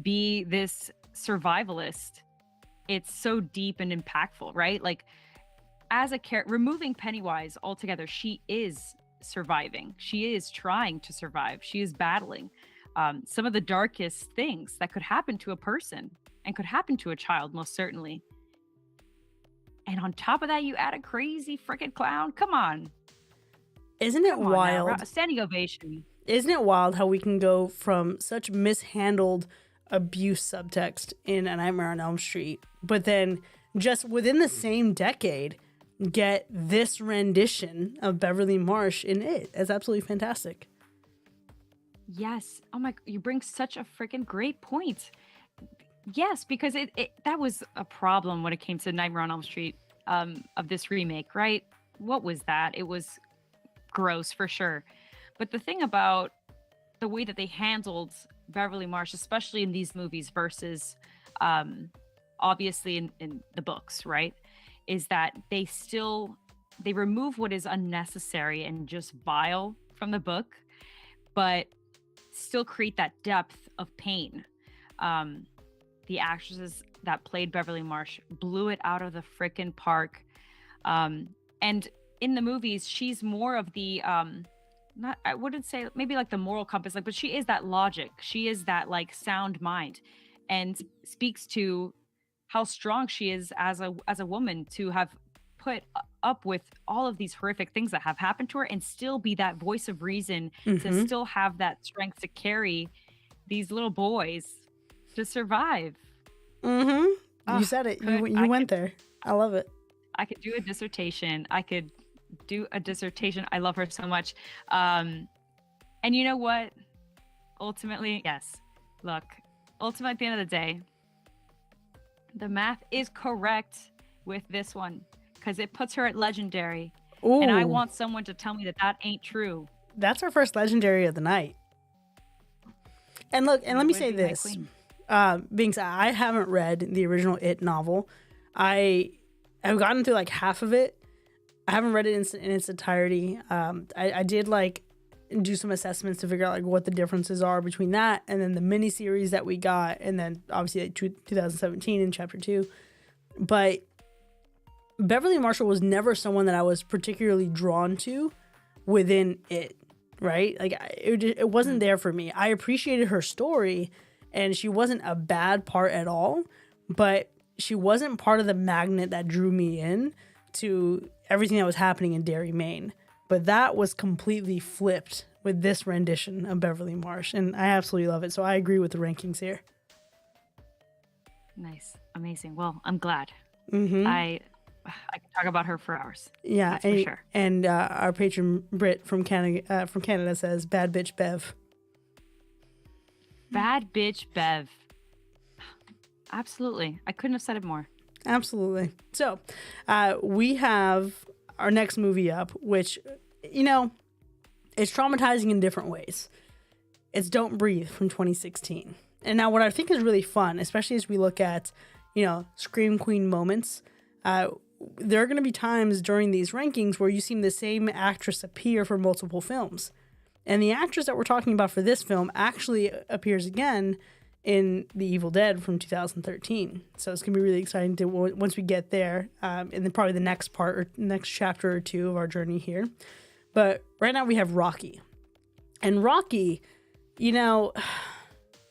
Speaker 2: be this survivalist, it's so deep and impactful, right? Like, as a character, removing Pennywise altogether, she is surviving. She is trying to survive. She is battling some of the darkest things that could happen to a person and could happen to a child, most certainly. And on top of that, you add a crazy freaking clown. Come on.
Speaker 1: Isn't it wild?
Speaker 2: Standing ovation.
Speaker 1: Isn't it wild how we can go from such mishandled abuse subtext in A Nightmare on Elm Street, but then just within the same decade, get this rendition of Beverly Marsh in It? It's absolutely fantastic.
Speaker 2: Yes. Oh my, you bring such a freaking great point. Yes, because that was a problem when it came to Nightmare on Elm Street of this remake, right? What was that? It was gross for sure. But the thing about the way that they handled Beverly Marsh, especially in these movies versus obviously in the books, right, is that they remove what is unnecessary and just vile from the book, but still create that depth of pain. The actresses that played Beverly Marsh blew it out of the frickin' park. And in the movies, she's more of the not, I wouldn't say maybe like the moral compass, like, but she is that logic. She is that like sound mind, and speaks to how strong she is as a woman to have put up with all of these horrific things that have happened to her and still be that voice of reason, to
Speaker 1: Mm-hmm.
Speaker 2: still have that strength to carry these little boys to survive.
Speaker 1: Mm-hmm. You said it. You went there. I love it.
Speaker 2: I could do a dissertation. I love her so much. And you know what? Ultimately, yes. Look, ultimately, at the end of the day, the math is correct with this one because it puts her at legendary.
Speaker 1: Ooh,
Speaker 2: And I want someone to tell me that that ain't true.
Speaker 1: that's our first legendary of the night. And look, and let me say this. Binx, I haven't read the original It novel. I've gotten through like half of it. I haven't read it in its entirety. I did like do some assessments to figure out like what the differences are between that and then the miniseries that we got, and then obviously like 2017 in chapter 2. But Beverly Marshall was never someone that I was particularly drawn to within it, right? Like it wasn't there for me. I appreciated her story, and she wasn't a bad part at all, but she wasn't part of the magnet that drew me in to everything that was happening in Derry, Maine. But that was completely flipped with this rendition of Beverly Marsh, and I absolutely love it. So I agree with the rankings here.
Speaker 2: Nice. Amazing. Well, I'm glad.
Speaker 1: Mm-hmm.
Speaker 2: I could talk about her for hours.
Speaker 1: Yeah,
Speaker 2: that's for sure.
Speaker 1: And our patron Britt from Canada says, "Bad bitch Bev."
Speaker 2: Bad bitch Bev. Absolutely. I couldn't have said it more.
Speaker 1: Absolutely. So, we have our next movie up, which, you know, it's traumatizing in different ways. It's Don't Breathe from 2016. And now what I think is really fun, especially as we look at, you know, Scream Queen moments, there are going to be times during these rankings where you see the same actress appear for multiple films. And the actress that we're talking about for this film actually appears again in The Evil Dead from 2013. So it's going to be really exciting to once we get there, and then probably the next part or next chapter or two of our journey here. But right now we have Rocky. And Rocky, you know,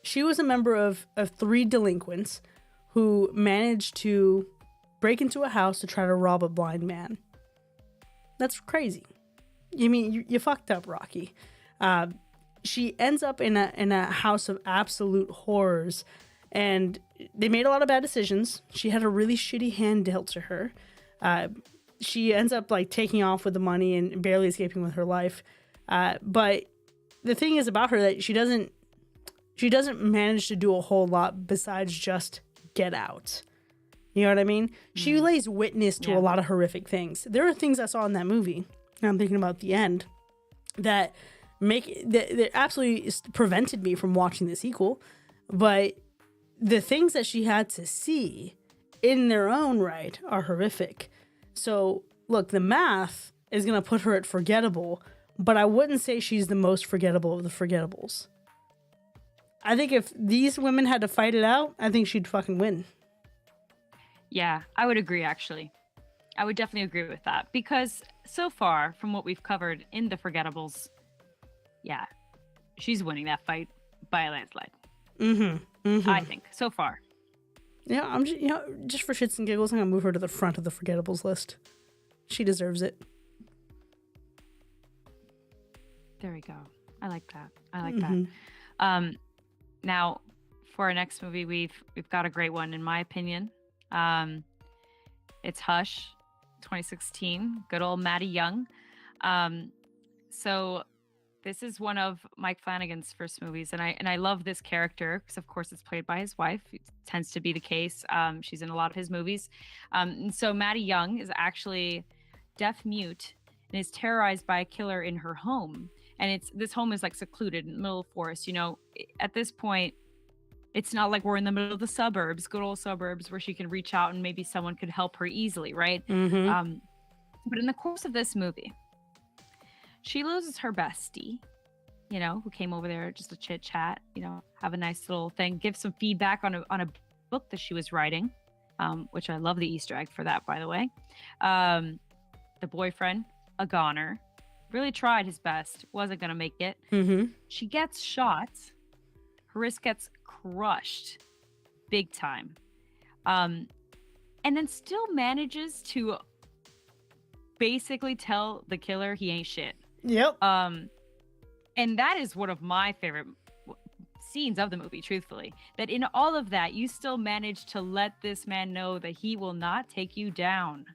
Speaker 1: she was a member of 3 delinquents who managed to break into a house to try to rob a blind man. That's crazy. You mean you fucked up, Rocky. She ends up in a house of absolute horrors, and they made a lot of bad decisions. She had a really shitty hand dealt to her. She ends up like taking off with the money and barely escaping with her life. But the thing is about her that she doesn't manage to do a whole lot besides just get out. You know what I mean? She lays witness to a lot of horrific things. There are things I saw in that movie, and I'm thinking about the end, that absolutely prevented me from watching the sequel. But the things that she had to see in their own right are horrific. So look, the math is going to put her at forgettable, but I wouldn't say she's the most forgettable of the forgettables. I think if these women had to fight it out, I think she'd fucking win.
Speaker 2: Yeah, I would agree, actually. I would definitely agree with that, because so far from what we've covered in the forgettables, yeah, she's winning that fight by a landslide. I think so far.
Speaker 1: Yeah, I'm just, just for shits and giggles, I'm gonna move her to the front of the forgettables list. She deserves it.
Speaker 2: There we go. I like that. that. Now, for our next movie, we've got a great one, in my opinion. It's Hush, 2016. Good old Maddie Young. So this is one of Mike Flanagan's first movies, and I love this character because, of course, it's played by his wife. It tends to be the case. She's in a lot of his movies. And so Maddie Young is actually deaf mute and is terrorized by a killer in her home. And this home is like secluded in the middle of the forest. You know, at this point, it's not like we're in the middle of the suburbs, good old suburbs, where she can reach out and maybe someone could help her easily, right? But in the course of this movie, she loses her bestie, who came over there just to chit chat, have a nice little thing, give some feedback on a book that she was writing, which I love the Easter egg for that, by the way. The boyfriend, a goner, really tried his best, wasn't going to make it. She gets shot. Her wrist gets crushed big time. And then still manages to basically tell the killer he ain't shit.
Speaker 1: Yep.
Speaker 2: And that is one of my favorite scenes of the movie, truthfully. That in all of that, you still manage to let this man know that he will not take you down.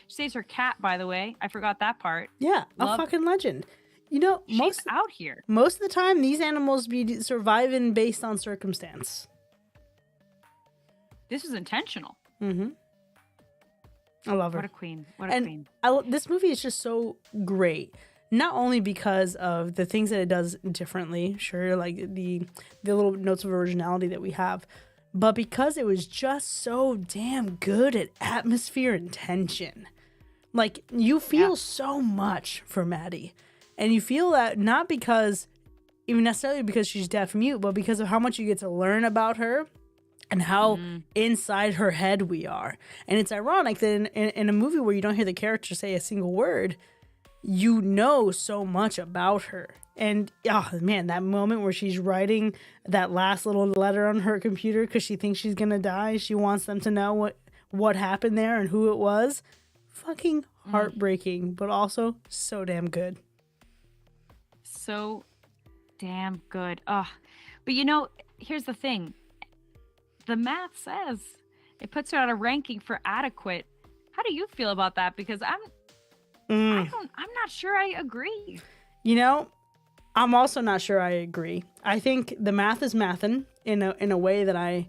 Speaker 2: She saves her cat, by the way. I forgot that part.
Speaker 1: Yeah, a fucking legend.
Speaker 2: She's out here.
Speaker 1: Most of the time, these animals be surviving based on circumstance.
Speaker 2: This was intentional.
Speaker 1: I love her.
Speaker 2: What a queen. What a queen.
Speaker 1: This movie is just so great. Not only because of the things that it does differently, sure, like the little notes of originality that we have, but because it was just so damn good at atmosphere and tension. Like, you feel so much for Maddie. And you feel that not because, even necessarily because she's deaf mute, but because of how much you get to learn about her and how inside her head we are. And it's ironic that in a movie where you don't hear the character say a single word, you know so much about her. And oh man, that moment where she's writing that last little letter on her computer because she thinks she's gonna die. She wants them to know what happened there and who it was. Fucking heartbreaking, but also so damn good.
Speaker 2: So damn good. But here's the thing. The math says it puts her at a ranking for adequate. How do you feel about that? Because I'm not sure I agree.
Speaker 1: I'm also not sure I agree. I think the math is mathin' in a way that I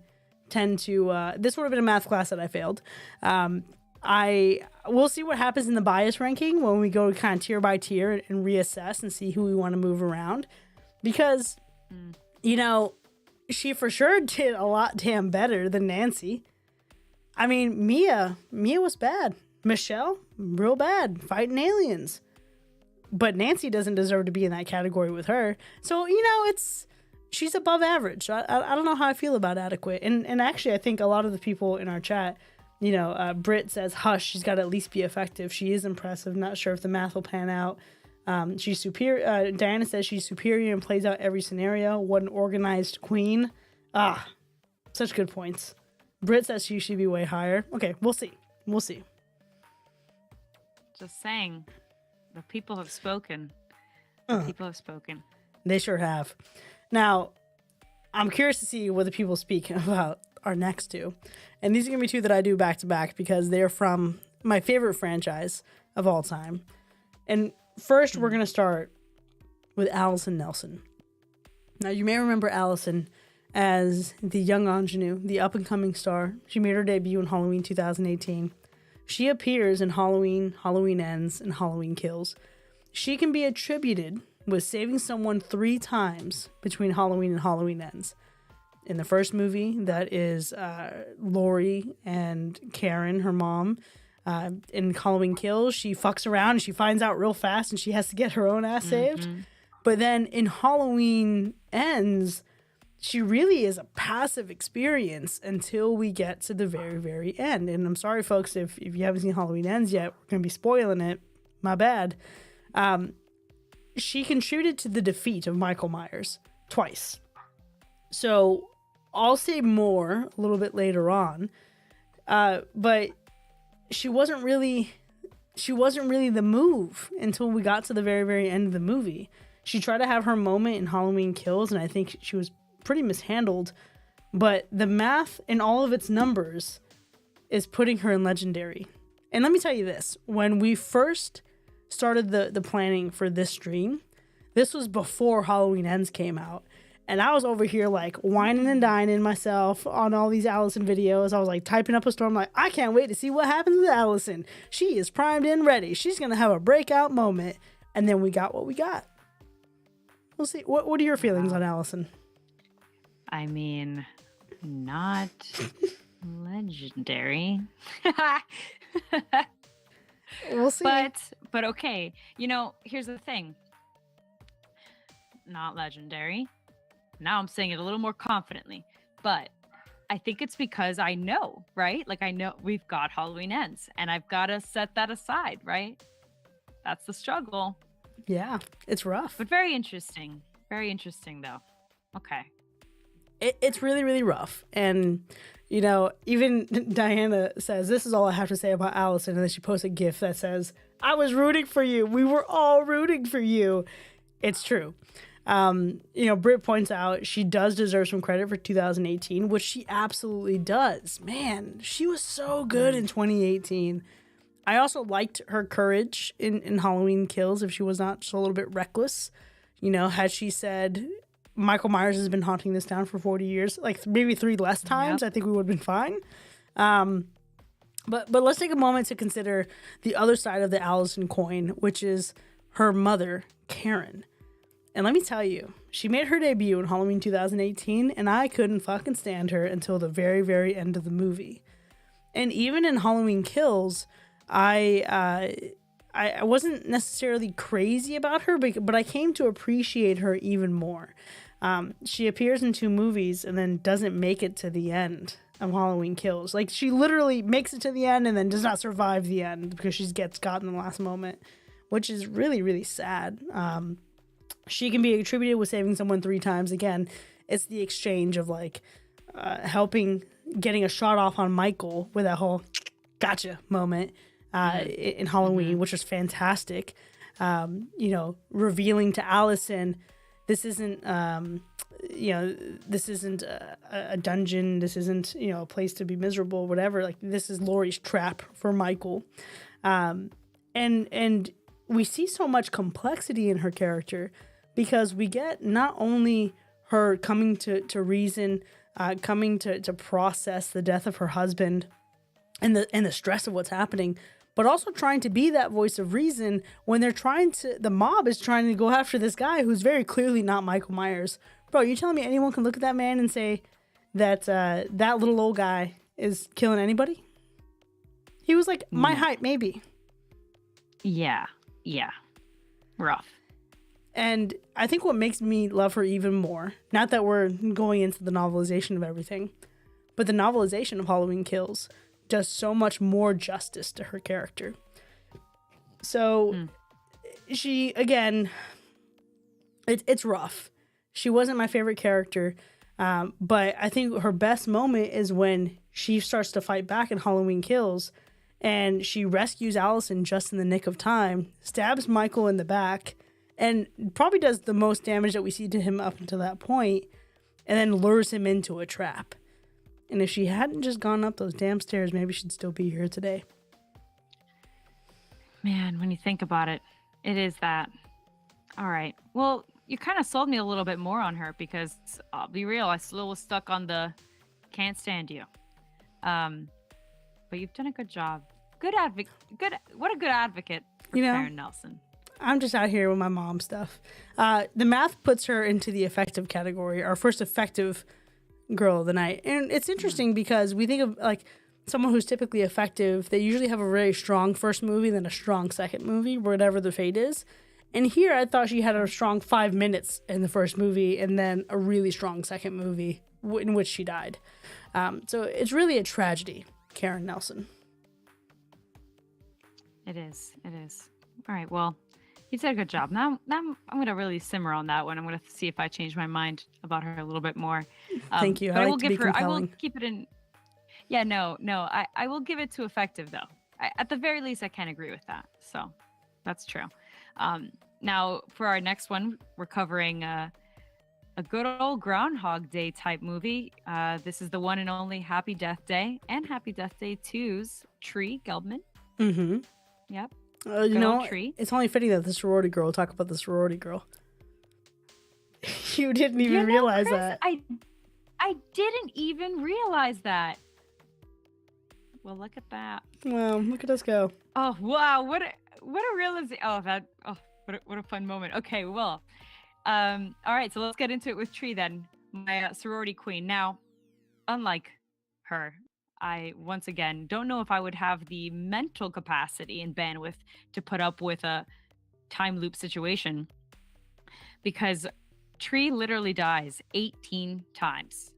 Speaker 1: tend to. This would have been a math class that I failed. We'll see what happens in the bias ranking when we go kind of tier by tier and reassess and see who we want to move around, because she for sure did a lot damn better than Nancy. I mean, Mia was bad. Michelle, real bad, fighting aliens. But Nancy doesn't deserve to be in that category with her. So, she's above average. I don't know how I feel about adequate. And actually, I think a lot of the people in our chat, Britt says, hush, she's got to at least be effective. She is impressive. Not sure if the math will pan out. She's superior. Diana says she's superior and plays out every scenario. What an organized queen. Such good points. Britt says she should be way higher. Okay, we'll see.
Speaker 2: Just saying. The people have spoken. People have spoken.
Speaker 1: They sure have. Now, I'm curious to see what the people speak about our next two. And these are going to be two that I do back to back because they're from my favorite franchise of all time. And first, we're going to start with Allison Nelson. Now, you may remember Allison as the young ingenue, the up-and-coming star. She made her debut in Halloween 2018. She appears in Halloween, Halloween Ends, and Halloween Kills. She can be attributed with saving someone 3 times between Halloween and Halloween Ends. In the first movie, that is Lori and Karen, her mom. In Halloween Kills, she fucks around and she finds out real fast and she has to get her own ass saved. But then in Halloween Ends, she really is a passive experience until we get to the very, very end. And I'm sorry, folks, if you haven't seen Halloween Ends yet, we're going to be spoiling it. My bad. She contributed to the defeat of Michael Myers twice. So I'll say more a little bit later on. But she wasn't really the move until we got to the very, very end of the movie. She tried to have her moment in Halloween Kills, and I think she was pretty mishandled, but the math in all of its numbers is putting her in legendary. And let me tell you this, when we first started the planning for this stream, this was before Halloween Ends came out, and I was over here like whining and dining myself on all these Allison videos. I was like typing up a storm like, I can't wait to see what happens with Allison. She is primed and ready. She's gonna have a breakout moment. And then we got what we got. We'll see. What are your feelings on Allison?
Speaker 2: I mean, not legendary.
Speaker 1: We'll see.
Speaker 2: But okay. Here's the thing. not legendary. Now I'm saying it a little more confidently, but I think it's because I know, right? Like I know we've got Halloween Ends and I've got to set that aside, right? That's the struggle.
Speaker 1: Yeah, it's rough.
Speaker 2: But very interesting. Very interesting though. Okay.
Speaker 1: It's really, really rough. And, you know, even Diana says, this is all I have to say about Allison. And then she posts a GIF that says, I was rooting for you. We were all rooting for you. It's true. You know, Britt points out she does deserve some credit for 2018, which she absolutely does. Man, she was so good in 2018. I also liked her courage in Halloween Kills if she was not just a little bit reckless. You know, had she said, Michael Myers has been haunting this town for 40 years, like maybe 3 less times, I think we would have been fine. But let's take a moment to consider the other side of the Allison coin, which is her mother, Karen. And let me tell you, she made her debut in Halloween 2018, and I couldn't fucking stand her until the very, very end of the movie. And even in Halloween Kills, I wasn't necessarily crazy about her, but I came to appreciate her even more. She appears in 2 movies and then doesn't make it to the end of Halloween Kills. Like, she literally makes it to the end and then does not survive the end because she gets caught in the last moment, which is really, really sad. She can be attributed with saving someone 3 times. Again, it's the exchange of like getting a shot off on Michael with that whole gotcha moment in Halloween, which was fantastic. You know, revealing to Allison, this isn't a dungeon. This isn't, you know, a place to be miserable, whatever. Like, this is Laurie's trap for Michael. And we see so much complexity in her character because we get not only her coming to reason, coming to process the death of her husband and the stress of what's happening, but also trying to be that voice of reason when the mob is trying to go after this guy who's very clearly not Michael Myers. Bro, you telling me anyone can look at that man and say that that little old guy is killing anybody? He was like my height, maybe.
Speaker 2: Yeah. Rough.
Speaker 1: And I think what makes me love her even more, not that we're going into the novelization of everything, but the novelization of Halloween Kills does so much more justice to her character. So she, again, it's rough. She wasn't my favorite character, but I think her best moment is when she starts to fight back in Halloween Kills and she rescues Allison just in the nick of time, stabs Michael in the back, and probably does the most damage that we see to him up until that point, and then lures him into a trap. And if she hadn't just gone up those damn stairs, maybe she'd still be here today.
Speaker 2: Man, when you think about it, it is that. All right. Well, you kind of sold me a little bit more on her because I'll be real, I still was stuck on the can't stand you. But you've done a good job. What a good advocate for Karen Nelson.
Speaker 1: I'm just out here with my mom stuff. The math puts her into the effective category, our first effective girl of the night. And it's interesting because we think of like someone who's typically effective, they usually have a very strong first movie, then a strong second movie, whatever the fate is. And here I thought she had a strong 5 minutes in the first movie and then a really strong second movie in which she died. So it's really a tragedy, Karen Nelson.
Speaker 2: It is. All right, well, you did a good job. Now I'm going to really simmer on that one. I'm going to see if I change my mind about her a little bit more.
Speaker 1: Thank you.
Speaker 2: But I will give her. I will keep it in. Yeah, no. I will give it to effective though. At the very least, I can agree with that. So that's true. Now for our next one, we're covering a good old Groundhog Day type movie. This is the one and only Happy Death Day and Happy Death Day 2's Tree Gelbman.
Speaker 1: Mm-hmm.
Speaker 2: Yep.
Speaker 1: You know, it's only fitting that the sorority girl will talk about the sorority girl. You didn't even realize
Speaker 2: Chris,
Speaker 1: that.
Speaker 2: I didn't even realize that. Well, look at that.
Speaker 1: Well, look at us go.
Speaker 2: Oh, wow. What a realization. What a fun moment. Okay, well. All right, so let's get into it with Tree then. My sorority queen. Now, unlike her, I, once again, don't know if I would have the mental capacity and bandwidth to put up with a time loop situation because Tree literally dies 18 times.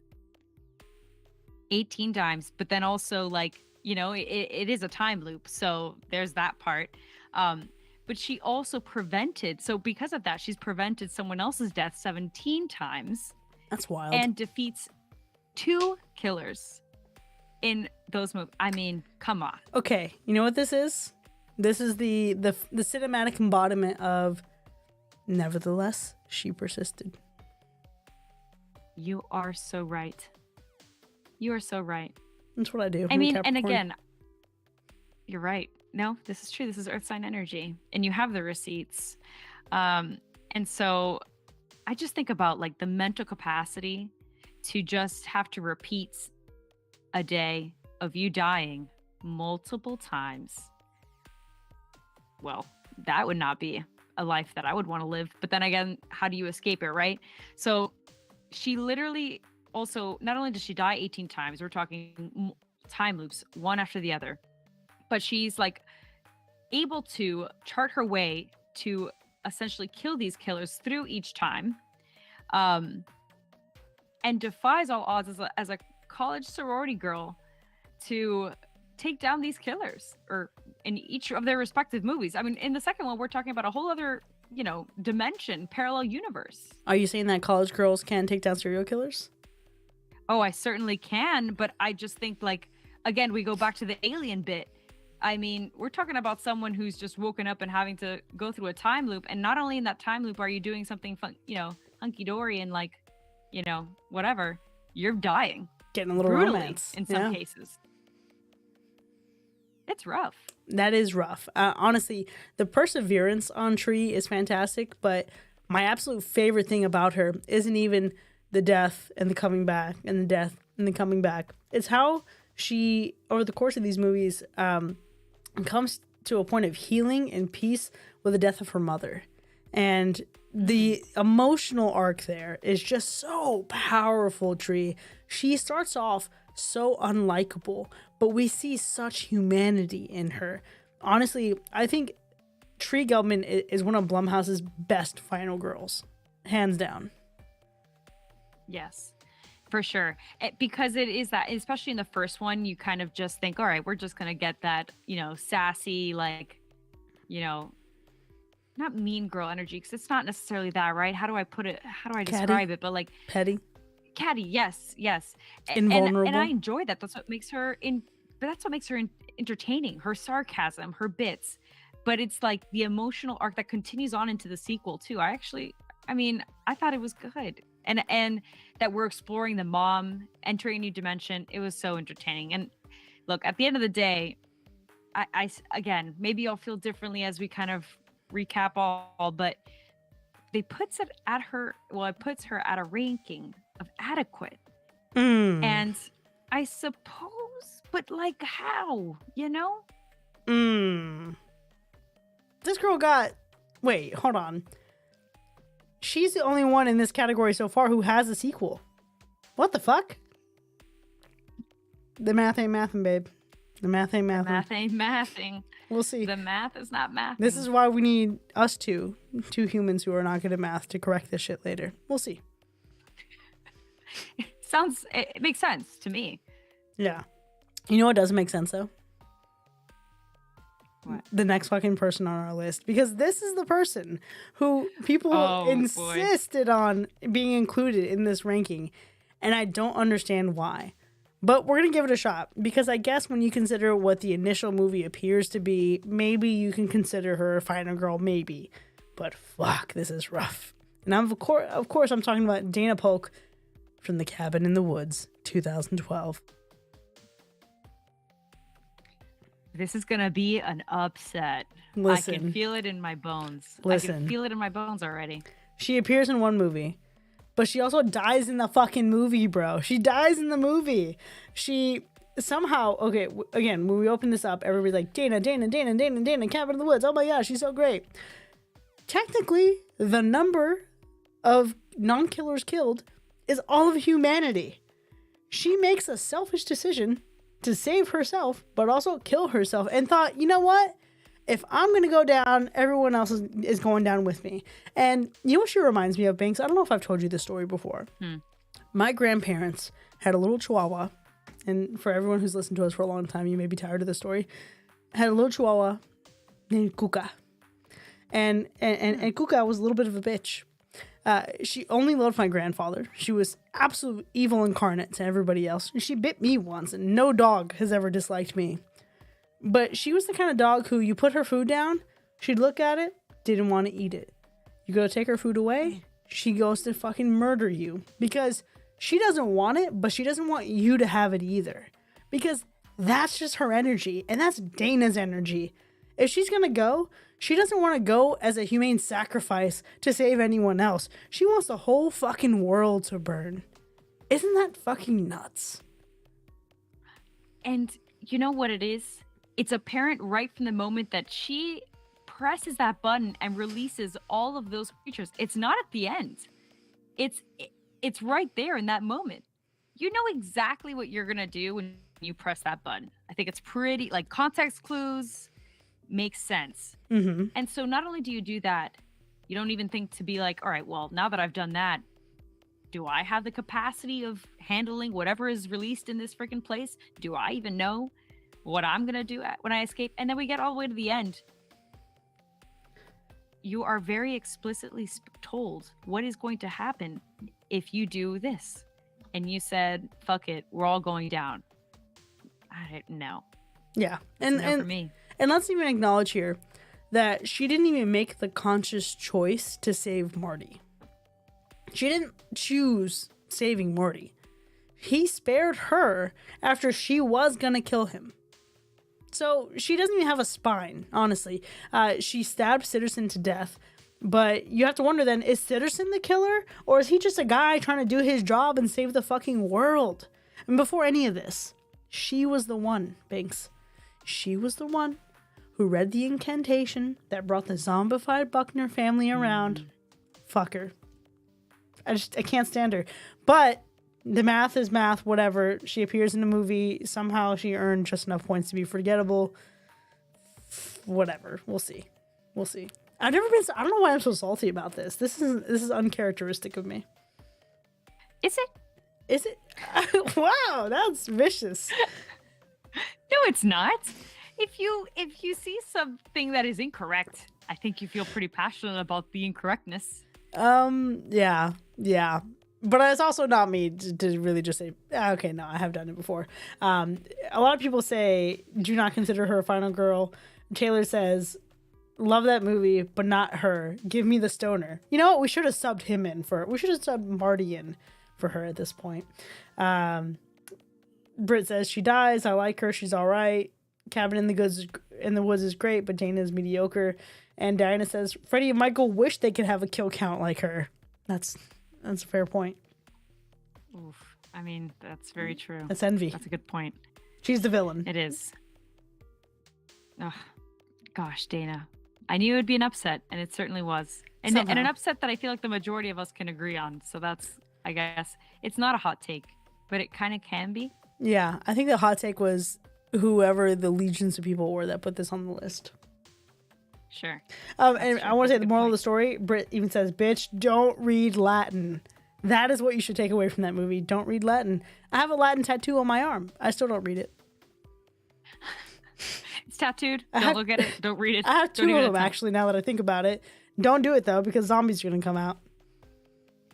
Speaker 2: 18 times, but then also like, it is a time loop. So there's that part. But she also prevented, so because of that, she's prevented someone else's death 17 times.
Speaker 1: That's wild.
Speaker 2: And defeats 2 killers in those movies. I mean, come on.
Speaker 1: Okay, you know what this is? This is the cinematic embodiment of nevertheless, she persisted.
Speaker 2: You are so right. You are so right.
Speaker 1: That's what I do.
Speaker 2: I mean, and again, you're right. No, this is true. This is Earth sign energy. And you have the receipts. And so I just think about like the mental capacity to just have to repeat a day of you dying multiple times. Well, that would not be a life that I would want to live. But then again, how do you escape it, right? So she literally also, not only does she die 18 times, we're talking time loops, one after the other, but she's like able to chart her way to essentially kill these killers through each time, and defies all odds as a college sorority girl to take down these killers, or in each of their respective movies. I mean, in the second one, we're talking about a whole other, dimension, parallel universe.
Speaker 1: Are you saying that college girls can take down serial killers?
Speaker 2: Oh, I certainly can, but I just think, like, again, we go back to the alien bit. I mean, we're talking about someone who's just woken up and having to go through a time loop, and not only in that time loop are you doing something fun, hunky-dory and like, whatever, you're dying.
Speaker 1: Getting a little
Speaker 2: brutally
Speaker 1: romance.
Speaker 2: In some cases. It's rough.
Speaker 1: That is rough. Honestly, the perseverance on Tree is fantastic, but my absolute favorite thing about her isn't even the death and the coming back and the death and the coming back. It's how she, over the course of these movies, comes to a point of healing and peace with the death of her mother. And the emotional arc there is just so powerful, Tree. She starts off so unlikable, but we see such humanity in her. Honestly, I think Tree Gelman is one of Blumhouse's best final girls, hands down.
Speaker 2: Yes, for sure. Because it is that, especially in the first one, you kind of just think, all right, we're just going to get that, sassy, like, not mean girl energy, because it's not necessarily that, right? How do I put it? How do I describe it? But like
Speaker 1: petty,
Speaker 2: catty, yes.
Speaker 1: Invulnerable.
Speaker 2: And I enjoy that. That's what makes her entertaining. Her sarcasm, her bits, but it's like the emotional arc that continues on into the sequel too. I thought it was good, and that we're exploring the mom entering a new dimension. It was so entertaining. And look, at the end of the day, I again, maybe I'll feel differently as we kind of recap all, but it puts her at a ranking of adequate. And I suppose, but like how,
Speaker 1: This girl wait, hold on. She's the only one in this category so far who has a sequel. What the fuck? The math ain't mathin', babe. The math ain't mathing.
Speaker 2: The math ain't mathing.
Speaker 1: We'll see.
Speaker 2: The math is not mathing.
Speaker 1: This is why we need us two humans who are not good at math to correct this shit later. We'll see.
Speaker 2: It makes sense to me.
Speaker 1: Yeah. You know what doesn't make sense though?
Speaker 2: What?
Speaker 1: The next fucking person on our list, because this is the person who people insisted on being included in this ranking, and I don't understand why. But we're going to give it a shot, because I guess when you consider what the initial movie appears to be, maybe you can consider her a final girl, maybe. But fuck, this is rough. And of course I'm talking about Dana Polk from The Cabin in the Woods, 2012.
Speaker 2: This is going to be an upset.
Speaker 1: Listen.
Speaker 2: I can feel it in my bones.
Speaker 1: Listen.
Speaker 2: I can feel it in my bones already.
Speaker 1: She appears in one movie, but she also dies in the fucking movie, bro. She dies in the movie. She somehow, again, when we open this up, everybody's like, Dana, Cabin in the Woods. Oh my gosh, she's so great. Technically, the number of non-killers killed is all of humanity. She makes a selfish decision to save herself, but also kill herself, and thought, you know what? If I'm going to go down, everyone else is going down with me. And you know what she reminds me of, Binx? I don't know if I've told you this story before. My grandparents had a little chihuahua. And for everyone who's listened to us for a long time, you may be tired of the story. Had a little chihuahua named Kuka. And Kuka was a little bit of a bitch. She only loved my grandfather. She was absolute evil incarnate to everybody else. She bit me once, and no dog has ever disliked me. But she was the kind of dog who you put her food down, she'd look at it, didn't want to eat it. You go to take her food away, she goes to fucking murder you. Because she doesn't want it, but she doesn't want you to have it either. Because that's just her energy, and that's Dana's energy. If she's gonna go, she doesn't want to go as a humane sacrifice to save anyone else. She wants the whole fucking world to burn. Isn't that fucking nuts?
Speaker 2: And you know what it is? It's apparent right from the moment that she presses that button and releases all of those creatures. It's not at the end. It's right there in that moment. You know exactly what you're gonna do when you press that button. I think it's pretty, like, context clues makes sense. And so not only do you do that, you don't even think to be like, all right, well, now that I've done that, do I have the capacity of handling whatever is released in this freaking place? Do I even know what I'm gonna do when I escape? And then we get all the way to the end. You are very explicitly told what is going to happen if you do this. And you said, fuck it, we're all going down. I don't know.
Speaker 1: Yeah.
Speaker 2: And for me.
Speaker 1: And let's even acknowledge here that she didn't even make the conscious choice to save Marty. She didn't choose saving Marty. He spared her after she was gonna kill him. So she doesn't even have a spine, honestly. She stabbed Sitterson to death. But you have to wonder then, is Sitterson the killer? Or is he just a guy trying to do his job and save the fucking world? And before any of this, she was the one, Binx. She was the one who read the incantation that brought the zombified Buckner family around. Fuck her. I can't stand her. But the math is math, whatever. She appears in the movie. Somehow she earned just enough points to be forgettable. Whatever. We'll see. I've never been. I don't know why I'm so salty about this. This is uncharacteristic of me.
Speaker 2: Is it?
Speaker 1: Is it? Wow, that's vicious.
Speaker 2: No, it's not. If you see something that is incorrect, I think you feel pretty passionate about the incorrectness.
Speaker 1: Yeah. But it's also not me to really just say, okay, no, I have done it before. A lot of people say, do not consider her a final girl. Taylor says, love that movie, but not her. Give me the stoner. You know what? We should have subbed him in we should have subbed Marty in for her at this point. Britt says she dies. I like her. She's all right. Cabin in the Woods is great, but Dana is mediocre. And Diana says Freddie and Michael wish they could have a kill count like her. That's a fair point.
Speaker 2: Oof. I mean, that's very true.
Speaker 1: That's envy.
Speaker 2: That's a good point.
Speaker 1: She's the villain.
Speaker 2: It is. Oh, gosh, Dana. I knew it would be an upset, and it certainly was. And an upset that I feel like the majority of us can agree on. So that's, I guess, it's not a hot take, but it kind of can be.
Speaker 1: Yeah, I think the hot take was whoever the legions of people were that put this on the list.
Speaker 2: Sure.
Speaker 1: And I want to say the moral of the story, Britt even says, bitch, don't read Latin. That is what you should take away from that movie. Don't read Latin. I have a Latin tattoo on my arm. I still don't read it.
Speaker 2: It's tattooed. Don't look at it. Don't read it.
Speaker 1: I have two of them, actually, now that I think about it. Don't do it, though, because zombies are going to come out.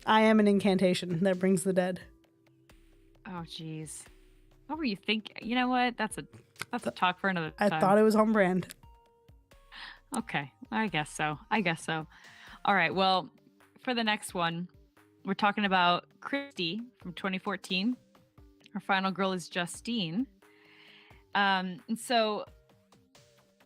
Speaker 1: I am an incantation that brings the dead.
Speaker 2: Oh, jeez. What were you thinking? You know what? That's a talk for another time.
Speaker 1: I thought it was on brand.
Speaker 2: Okay. I guess so. All right. Well, for the next one, we're talking about Christy from 2014. Her final girl is Justine. And so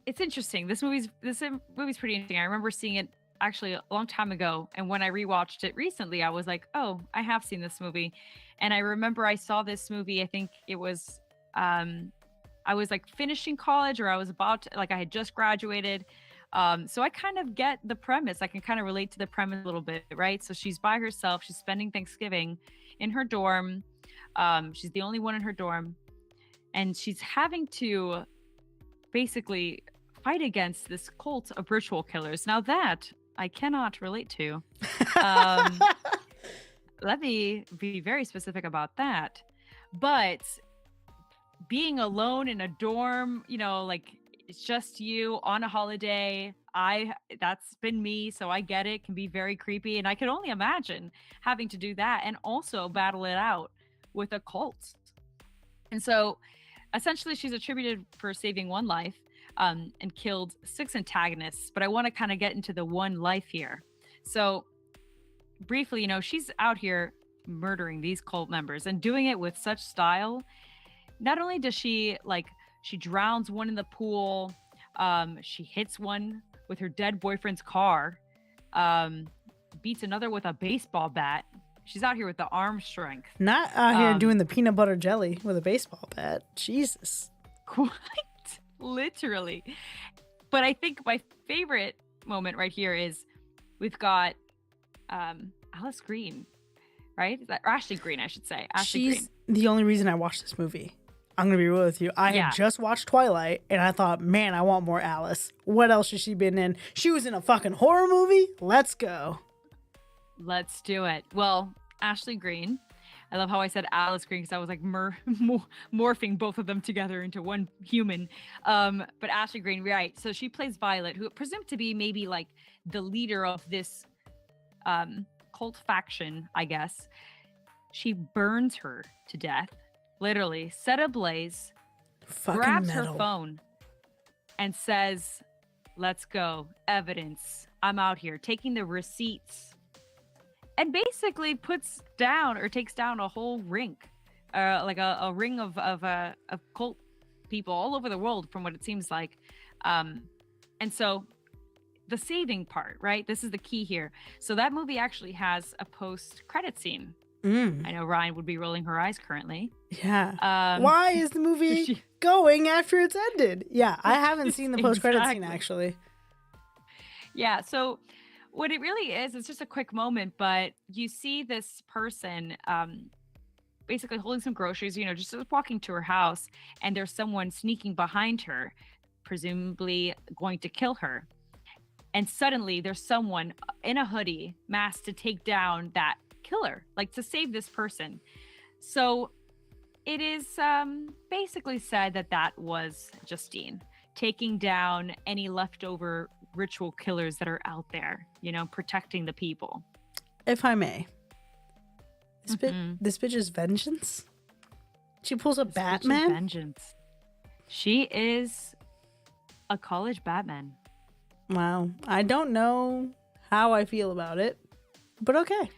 Speaker 2: it's interesting. This movie's pretty interesting. I remember seeing it actually a long time ago. And when I rewatched it recently, I was like, oh, I have seen this movie. And I remember I saw this movie, I think it was, I was like finishing college, or I was about to, like, I had just graduated. So I kind of get the premise. I can kind of relate to the premise a little bit, right? So she's by herself. She's spending Thanksgiving in her dorm. She's the only one in her dorm. And she's having to basically fight against this cult of ritual killers. Now that I cannot relate to. Um, Let me be very specific about that. But being alone in a dorm, like it's just you on a holiday. That's been me, so I get it. Can be very creepy, and I can only imagine having to do that and also battle it out with a cult. And so essentially she's attributed for saving one life, and killed 6 antagonists, but I want to kind of get into the one life here. So briefly, she's out here murdering these cult members and doing it with such style. Not only does she drowns one in the pool, she hits one with her dead boyfriend's car, beats another with a baseball bat. She's out here with the arm strength.
Speaker 1: Not out here doing the peanut butter jelly with a baseball bat. Jesus.
Speaker 2: Quite literally. But I think my favorite moment right here is we've got Alice Green, right? Or Ashley Green, I should say. Ashley
Speaker 1: She's the only reason I watched this movie. I'm going to be real with you. I had just watched Twilight, and I thought, man, I want more Alice. What else has she been in? She was in a fucking horror movie? Let's go.
Speaker 2: Let's do it. Well, Ashley Green. I love how I said Alice Green because I was like morphing both of them together into one human. But Ashley Green, right. So she plays Violet, who presumed to be maybe like the leader of this cult faction, I guess. She burns her to death, literally set ablaze,
Speaker 1: fucking
Speaker 2: grabs
Speaker 1: metal.
Speaker 2: her phone and says, let's go, evidence, I'm out here, taking the receipts, and basically takes down a whole ring, like a ring of cult people all over the world, from what it seems like. And so the saving part, right? This is the key here. So that movie actually has a post-credit scene. I know Ryan would be rolling her eyes currently.
Speaker 1: Yeah. Why is the movie going after it's ended? Yeah, I haven't seen the post-credit scene, actually.
Speaker 2: Yeah, so what it really is, it's just a quick moment, but you see this person basically holding some groceries, just walking to her house, and there's someone sneaking behind her, presumably going to kill her. And suddenly there's someone in a hoodie masked to take down that killer, like to save this person. So it is basically said that was Justine taking down any leftover ritual killers that are out there, protecting the people.
Speaker 1: If I may, this bitch is vengeance. She pulls a Batman.
Speaker 2: Vengeance. She is a college Batman.
Speaker 1: Wow. I don't know how I feel about it, but okay.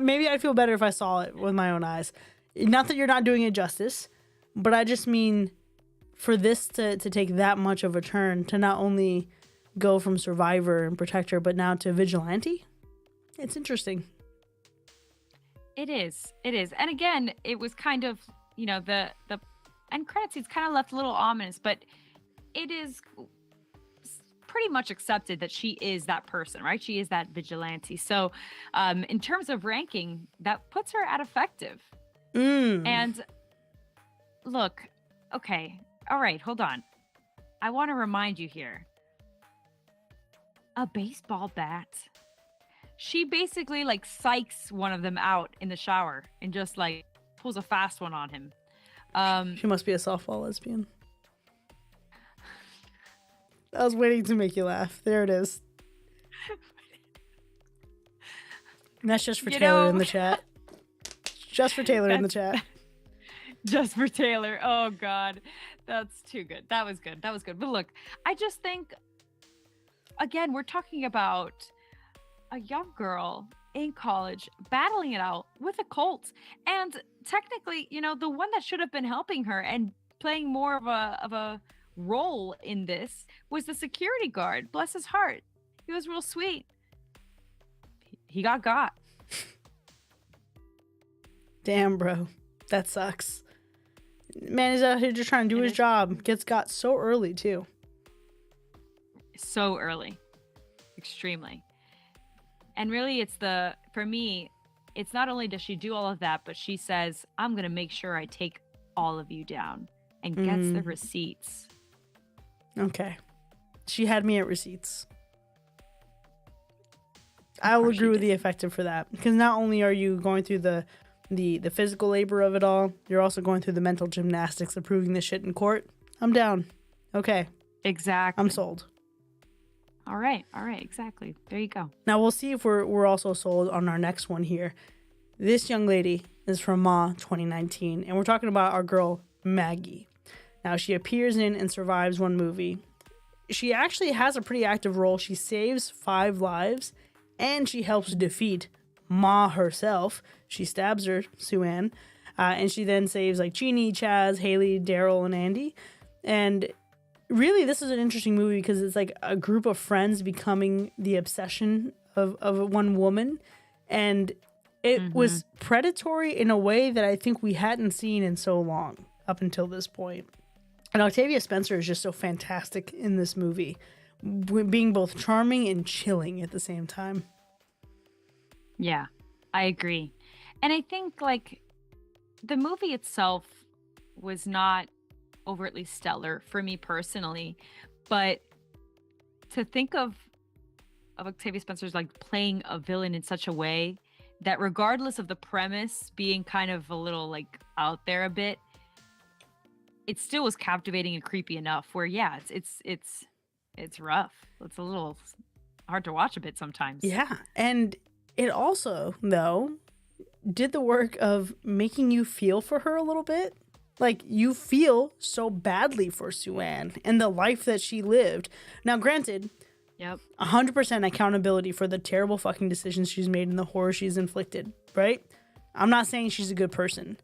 Speaker 1: Maybe I'd feel better if I saw it with my own eyes. Not that you're not doing it justice, but I just mean for this to take that much of a turn, to not only go from survivor and protector, but now to vigilante. It's interesting.
Speaker 2: It is. And again, it was kind of, the end credit scenes kind of left a little ominous, but it is pretty much accepted that she is that person, right? She is that vigilante. So in terms of ranking, that puts her at effective. And look, okay, all right, hold on. I want to remind you here. A baseball bat. She basically psychs one of them out in the shower and just pulls a fast one on him.
Speaker 1: She must be a softball lesbian. I was waiting to make you laugh. There it is. And that's just for Taylor in the chat. Just for Taylor in the chat.
Speaker 2: Just for Taylor. Oh, God. That's too good. That was good. But look, I just think, again, we're talking about a young girl in college battling it out with a cult. And technically, the one that should have been helping her and playing more of a role in this was the security guard. Bless his heart. He was real sweet. He got.
Speaker 1: Damn, bro. That sucks. Man is out here just trying to do his job. Gets got so early, too.
Speaker 2: So early. Extremely. And really, for me, it's not only does she do all of that, but she says, I'm going to make sure I take all of you down, and gets the receipts.
Speaker 1: Okay. She had me at receipts. I will agree with the effective for that, because not only are you going through the physical labor of it all, you're also going through the mental gymnastics of proving this shit in court. I'm down. Okay.
Speaker 2: Exactly.
Speaker 1: I'm sold.
Speaker 2: All right. Exactly. There you go.
Speaker 1: Now we'll see if we're also sold on our next one here. This young lady is from Ma 2019, and we're talking about our girl Maggie. Now she appears in and survives one movie. She actually has a pretty active role. She saves 5 lives, and she helps defeat Ma herself. She stabs her, Sue-Ann, and she then saves like Jeannie, Chaz, Haley, Daryl, and Andy. And really, this is an interesting movie because it's like a group of friends becoming the obsession of one woman. And it was predatory in a way that I think we hadn't seen in so long up until this point. And Octavia Spencer is just so fantastic in this movie, being both charming and chilling at the same time.
Speaker 2: Yeah, I agree. And I think like the movie itself was not overtly stellar for me personally, but to think of Octavia Spencer's like playing a villain in such a way that regardless of the premise being kind of a little like out there a bit, it still was captivating and creepy enough where it's rough. It's a little hard to watch a bit sometimes.
Speaker 1: Yeah, and it also though did the work of making you feel for her a little bit. Like, you feel so badly for Sue-Ann and the life that she lived. Now, granted, 100% accountability for the terrible fucking decisions she's made and the horror she's inflicted, right? I'm not saying she's a good person.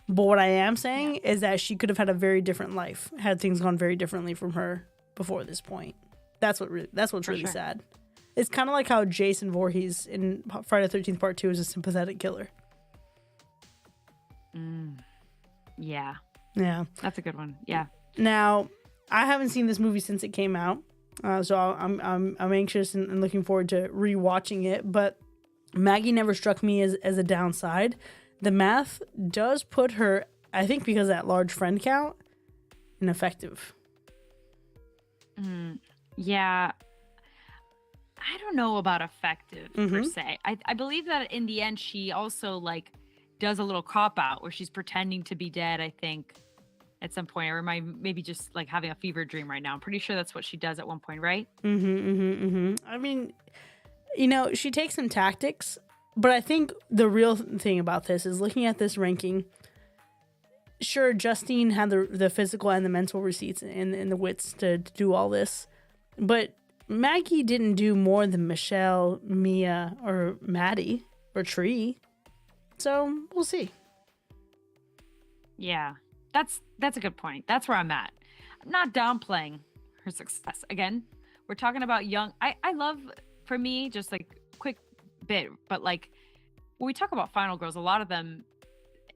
Speaker 1: But what I am saying is that she could have had a very different life had things gone very differently from her before this point. That's what's really sad. It's kind of like how Jason Voorhees in Friday the 13th Part 2 is a sympathetic killer.
Speaker 2: Yeah. That's a good one. Yeah.
Speaker 1: Now, I haven't seen this movie since it came out, so I'm anxious and looking forward to rewatching it. But Maggie never struck me as a downside. The math does put her, I think, because of that large friend count, ineffective.
Speaker 2: Yeah. I don't know about effective per se. I believe that in the end she also like does a little cop out where she's pretending to be dead, I think, at some point, or maybe just like having a fever dream right now. I'm pretty sure that's what she does at one point, right?
Speaker 1: I mean, you know, she takes some tactics, but I think the real thing about this is looking at this ranking. Sure, Justine had the physical and the mental receipts and the wits to do all this, but Maggie didn't do more than Michelle, Mia, or Maddie, or Tree. So we'll see.
Speaker 2: Yeah, that's a good point. That's where I'm at. I'm not downplaying her success. Again, we're talking about young. I love, for me, just like quick bit, but like when we talk about Final Girls, a lot of them,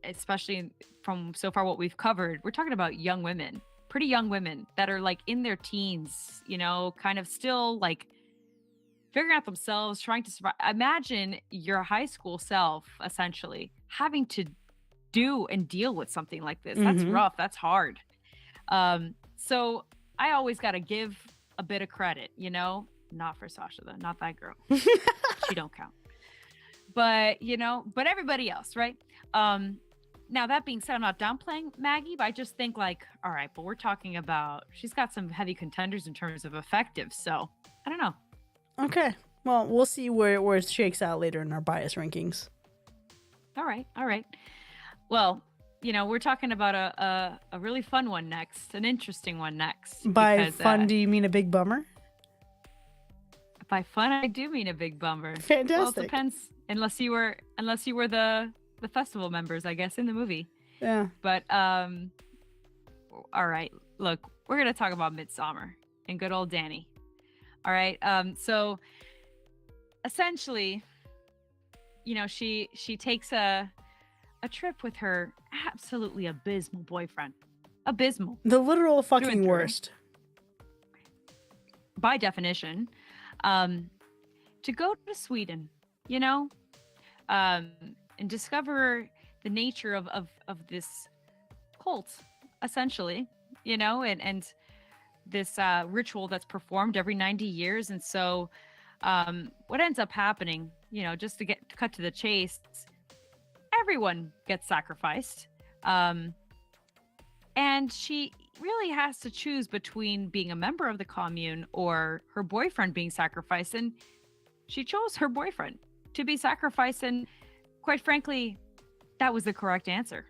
Speaker 2: especially from so far what we've covered, we're talking about young women, pretty young women that are like in their teens, you know, kind of still like figuring out themselves, trying to survive. Imagine your high school self essentially having to do and deal with something like this. That's rough. That's hard. So I always got to give a bit of credit, you know, not for Sasha though, not that girl. She don't count. But, you know, but everybody else, right? Now, that being said, I'm not downplaying Maggie, but I just think like, all right, but we're talking about, she's got some heavy contenders in terms of effective. So I don't know.
Speaker 1: Okay. Well, we'll see where it shakes out later in our bias rankings.
Speaker 2: All right. Well, you know, we're talking about a really fun one next, an interesting one next.
Speaker 1: By fun, do you mean a big bummer?
Speaker 2: By fun, I do mean a big bummer.
Speaker 1: Fantastic.
Speaker 2: Well, it depends. Unless you were the festival members, I guess, in the movie.
Speaker 1: Yeah.
Speaker 2: But all right. Look, we're gonna talk about Midsommar and good old Danny. All right. So essentially, you know, she takes a trip with her absolutely abysmal boyfriend. Abysmal.
Speaker 1: The literal fucking worst.
Speaker 2: By definition. To go to Sweden, you know, and discover the nature of this cult, essentially, you know, and this ritual that's performed every 90 years. And so what ends up happening, just to cut to the chase, everyone gets sacrificed. And she really has to choose between being a member of the commune or her boyfriend being sacrificed. And she chose her boyfriend to be sacrificed. And quite frankly, that was the correct answer.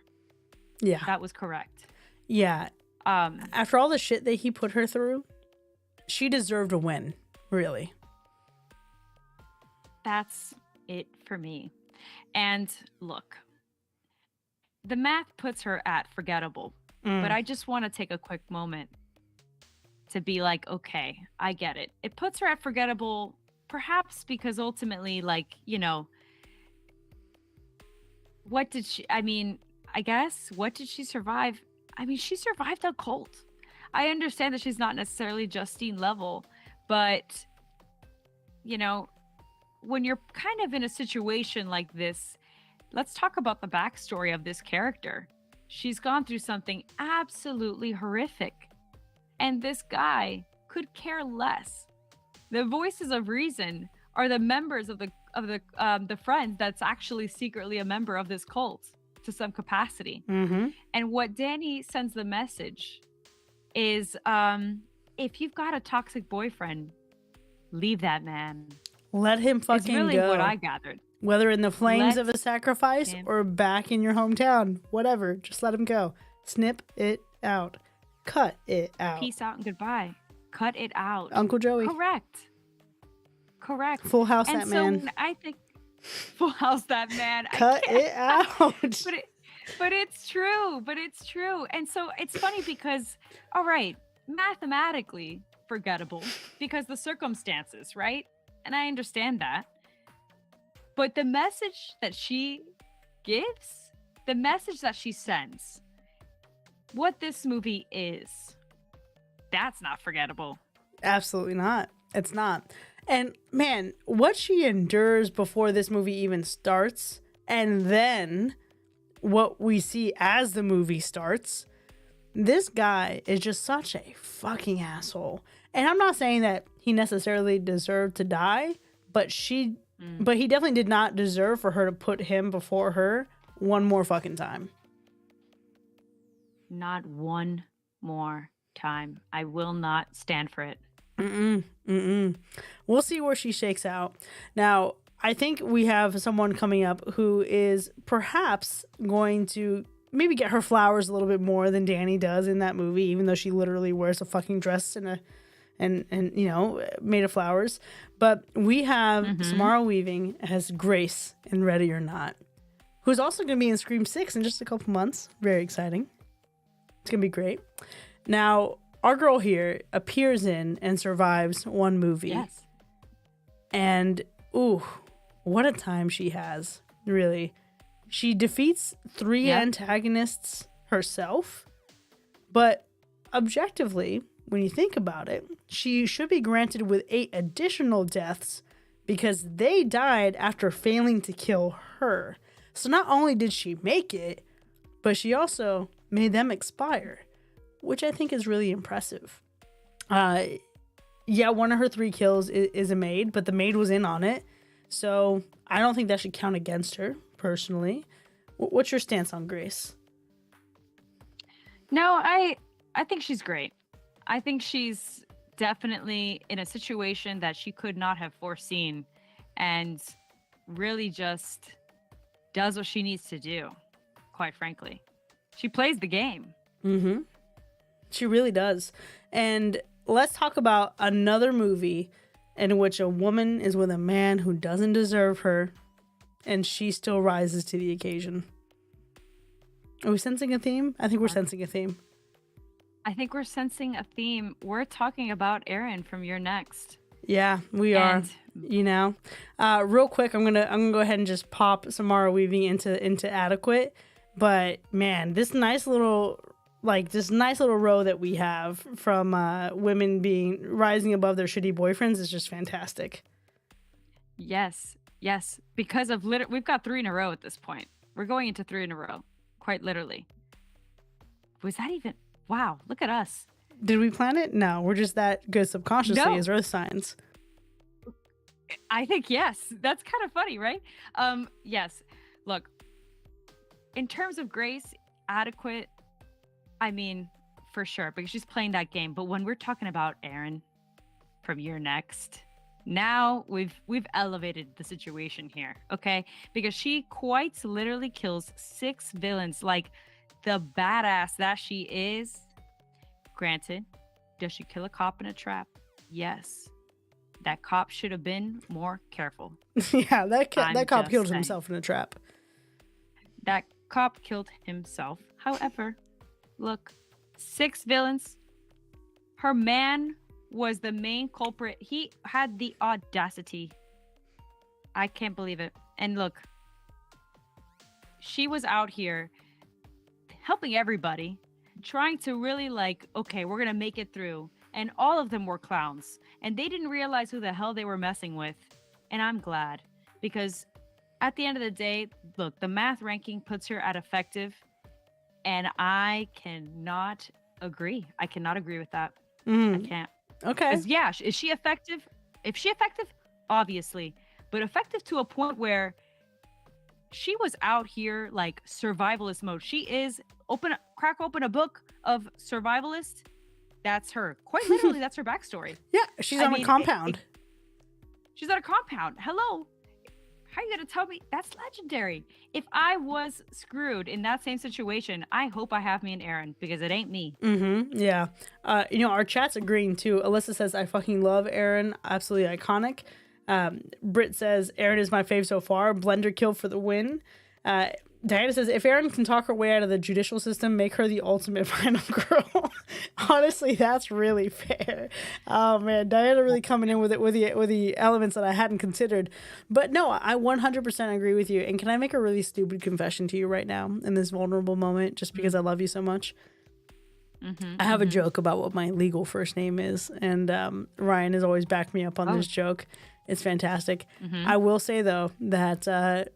Speaker 1: Yeah.
Speaker 2: That was correct.
Speaker 1: Yeah. After all the shit that he put her through, she deserved a win, really.
Speaker 2: That's it for me. And look, the math puts her at forgettable, but I just want to take a quick moment to be like, okay, I get it. It puts her at forgettable, perhaps because ultimately, what did she, I guess, what did she survive? She survived a cult. I understand that she's not necessarily Justine level, but, when you're kind of in a situation like this, let's talk about the backstory of this character. She's gone through something absolutely horrific, and this guy could care less. The voices of reason are the members of the friends that's actually secretly a member of this cult to some capacity.
Speaker 1: Mm-hmm.
Speaker 2: And what Danny sends the message is, if you've got a toxic boyfriend, leave that man.
Speaker 1: Let him fucking
Speaker 2: go. It's really
Speaker 1: go.
Speaker 2: what I gathered.
Speaker 1: Whether in the flames of a sacrifice or back in your hometown, whatever, just let him go. Snip it out. Cut it out.
Speaker 2: Peace out and goodbye. Cut it out.
Speaker 1: Uncle Joey.
Speaker 2: Correct.
Speaker 1: Full House
Speaker 2: and
Speaker 1: that
Speaker 2: so
Speaker 1: man.
Speaker 2: I think Full House that man.
Speaker 1: Cut it out.
Speaker 2: But it's true. And so it's funny because, all right, mathematically forgettable because the circumstances, right? And I understand that. But the message that she gives, the message that she sends, what this movie is, that's not forgettable.
Speaker 1: Absolutely not. It's not. And man, what she endures before this movie even starts, and then what we see as the movie starts, this guy is just such a fucking asshole. And I'm not saying that he necessarily deserved to die, but he definitely did not deserve for her to put him before her one more fucking time.
Speaker 2: Not one more time. I will not stand for it.
Speaker 1: We'll see where she shakes out. Now, I think we have someone coming up who is perhaps going to maybe get her flowers a little bit more than Danny does in that movie, even though she literally wears a fucking dress and made of flowers. But we have Samara Weaving as Grace in Ready or Not, who's also going to be in Scream 6 in just a couple months. Very exciting. It's going to be great. Now, our girl here appears in and survives one movie.
Speaker 2: Yes.
Speaker 1: And, ooh, what a time she has, really. She defeats 3 antagonists herself, but objectively, when you think about it, she should be granted with 8 additional deaths because they died after failing to kill her. So not only did she make it, but she also made them expire, which I think is really impressive. One of her 3 kills is a maid, but the maid was in on it. So I don't think that should count against her, personally. What's your stance on Grace?
Speaker 2: No, I think she's great. I think she's definitely in a situation that she could not have foreseen and really just does what she needs to do, quite frankly. She plays the game.
Speaker 1: Mm-hmm. She really does. And let's talk about another movie in which a woman is with a man who doesn't deserve her, and she still rises to the occasion. Are we sensing a theme? I think we're sensing a theme.
Speaker 2: I think we're sensing a theme. We're talking about Erin from You're Next.
Speaker 1: Yeah, we are. Real quick, I'm gonna go ahead and just pop Samara Weaving into adequate. But man, this nice little row that we have from women rising above their shitty boyfriends is just fantastic.
Speaker 2: Yes. Because of we've got 3 in a row at this point. We're going into 3 in a row, quite literally. Was that even? Wow, look at us.
Speaker 1: Did we plan it? No, we're just that good subconsciously
Speaker 2: No.
Speaker 1: as earth signs.
Speaker 2: I think yes. That's kind of funny, right? Yes. Look, in terms of Grace, adequate. I mean, for sure, because she's playing that game. But when we're talking about Aaron from You're Next, now we've elevated the situation here, okay? Because she quite literally kills 6 villains, like the badass that she is. Granted, does she kill a cop in a trap? Yes. That cop should have been more careful.
Speaker 1: Yeah, that cop
Speaker 2: just
Speaker 1: killed
Speaker 2: saying.
Speaker 1: himself in a trap.
Speaker 2: That cop killed himself. However, look, 6 villains. Her man was the main culprit. He had the audacity. I can't believe it. And look, she was out here helping everybody, trying to really like, okay, we're going to make it through. And all of them were clowns. And they didn't realize who the hell they were messing with. And I'm glad, because at the end of the day, look, the math ranking puts her at effective. And I cannot agree. I cannot agree with that. I can't.
Speaker 1: Okay.
Speaker 2: Yeah, is she effective? If she effective, obviously. But effective to a point where she was out here like survivalist mode. She is crack open a book of survivalist. That's her. Quite literally, that's her backstory.
Speaker 1: Yeah, she's on a compound.
Speaker 2: She's on a compound. Hello. How are you going to tell me? That's legendary. If I was screwed in that same situation, I hope I have me an Aaron, because it ain't me.
Speaker 1: Yeah. Our chat's agreeing too. Alyssa says, I fucking love Aaron. Absolutely iconic. Britt says, Aaron is my fave so far. Blender kill for the win. Diana says, if Aaron can talk her way out of the judicial system, make her the ultimate final girl. Honestly, that's really fair. Oh man, Diana really coming in with the elements that I hadn't considered. But no, I 100% agree with you. And can I make a really stupid confession to you right now in this vulnerable moment, just because I love you so much? I have a joke about what my legal first name is, and Ryan has always backed me up on this joke. It's fantastic. I will say though that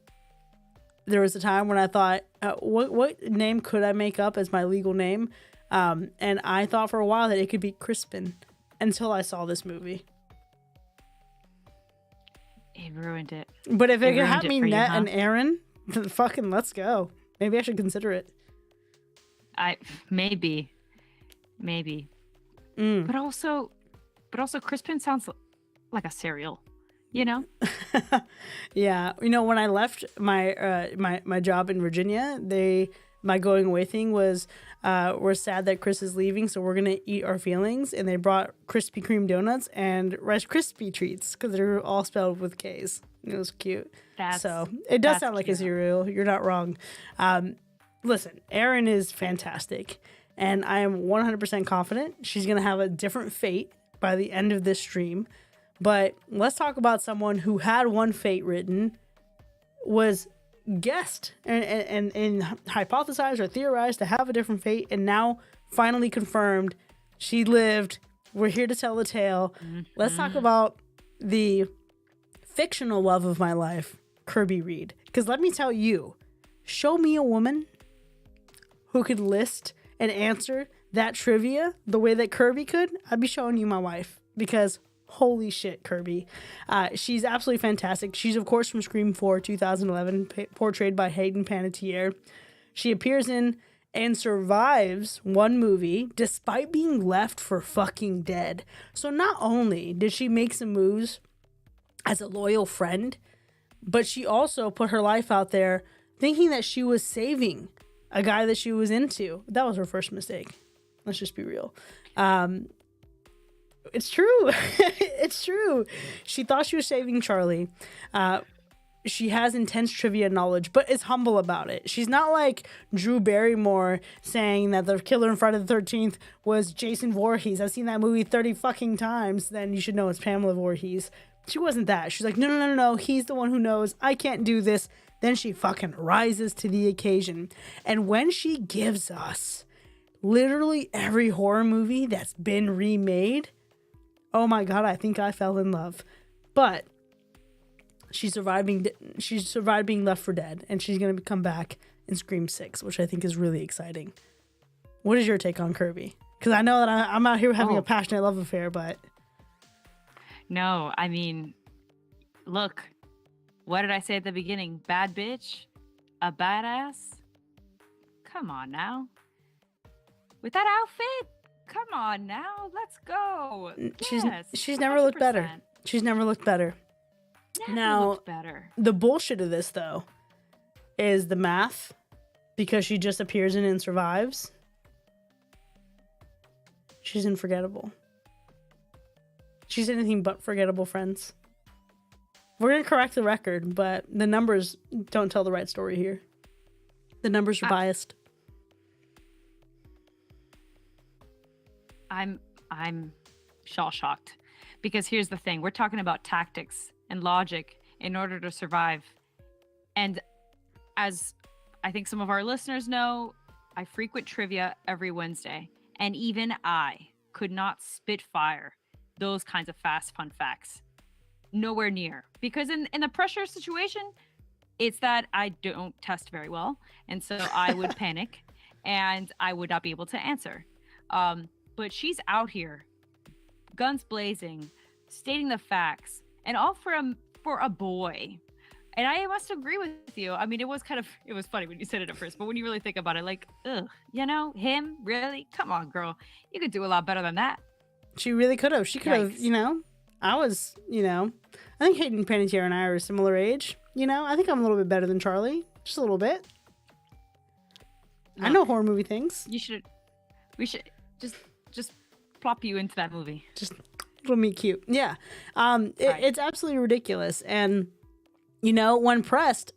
Speaker 1: there was a time when I thought, what name could I make up as my legal name? And I thought for a while that it could be Crispin, until I saw this movie.
Speaker 2: It ruined it.
Speaker 1: But if it could have me Net and Aaron, then fucking let's go. Maybe I should consider it.
Speaker 2: Maybe. But also Crispin sounds like a cereal. You know?
Speaker 1: Yeah. When I left my job in Virginia, my going away thing was, we're sad that Chris is leaving, so we're going to eat our feelings. And they brought Krispy Kreme donuts and Rice Krispie treats, because they're all spelled with K's. It was cute. So it does sound like a cereal. You're not wrong. Listen, Erin is fantastic. And I am 100% confident she's going to have a different fate by the end of this stream. But let's talk about someone who had one fate written, was guessed and hypothesized or theorized to have a different fate, and now finally confirmed she lived. We're here to tell the tale. Let's talk about the fictional love of my life, Kirby Reed. Because let me tell you, show me a woman who could list and answer that trivia the way that Kirby could, I'd be showing you my wife. Because holy shit, Kirby. She's absolutely fantastic. She's, of course, from Scream 4, 2011, portrayed by Hayden Panettiere. She appears in and survives one movie despite being left for fucking dead. So not only did she make some moves as a loyal friend, but she also put her life out there thinking that she was saving a guy that she was into. That was her first mistake. Let's just be real. It's true. It's true. She thought she was saving Charlie. She has intense trivia knowledge, but is humble about it. She's not like Drew Barrymore saying that the killer in Friday the 13th was Jason Voorhees. I've seen that movie 30 fucking times. Then you should know it's Pamela Voorhees. She wasn't that. She's like, no. He's the one who knows. I can't do this. Then she fucking rises to the occasion. And when she gives us literally every horror movie that's been remade, oh my God, I think I fell in love. But she survived being left for dead, and she's going to come back in Scream 6, which I think is really exciting. What is your take on Kirby? Because I know that I'm out here having a
Speaker 2: Oh,
Speaker 1: passionate love affair, but
Speaker 2: no, I mean, look, what did I say at the beginning? Bad bitch? A badass? Come on now. With that outfit? Come on now. Let's go.
Speaker 1: she's
Speaker 2: Yes,
Speaker 1: she's never looked better.
Speaker 2: 100%.
Speaker 1: She's never looked better.
Speaker 2: Never
Speaker 1: Now,
Speaker 2: looked better.
Speaker 1: the bullshit of this, though, is the math, because she just appears in and survives. She's unforgettable. She's anything but forgettable, friends. We're going to correct the record, but the numbers don't tell the right story here. The numbers are biased.
Speaker 2: I'm shell shocked, because here's the thing: we're talking about tactics and logic in order to survive. And as I think some of our listeners know, I frequent trivia every Wednesday, and even I could not spit fire those kinds of fast fun facts. Nowhere near, because in a pressure situation, it's that I don't test very well, and so I would panic and I would not be able to answer. But she's out here, guns blazing, stating the facts, and all for a boy. And I must agree with you. I mean, it was funny when you said it at first, but when you really think about it, like, ugh, him, really? Come on, girl, you could do a lot better than that.
Speaker 1: She really could have. She could have,
Speaker 2: Yikes.
Speaker 1: I think Hayden Panettiere and I are a similar age. I think I'm a little bit better than Charlie. Just a little bit. I know horror movie things.
Speaker 2: We should just plop you into that movie.
Speaker 1: Just a little meet cute. Yeah.
Speaker 2: Right.
Speaker 1: It's absolutely ridiculous. And, when pressed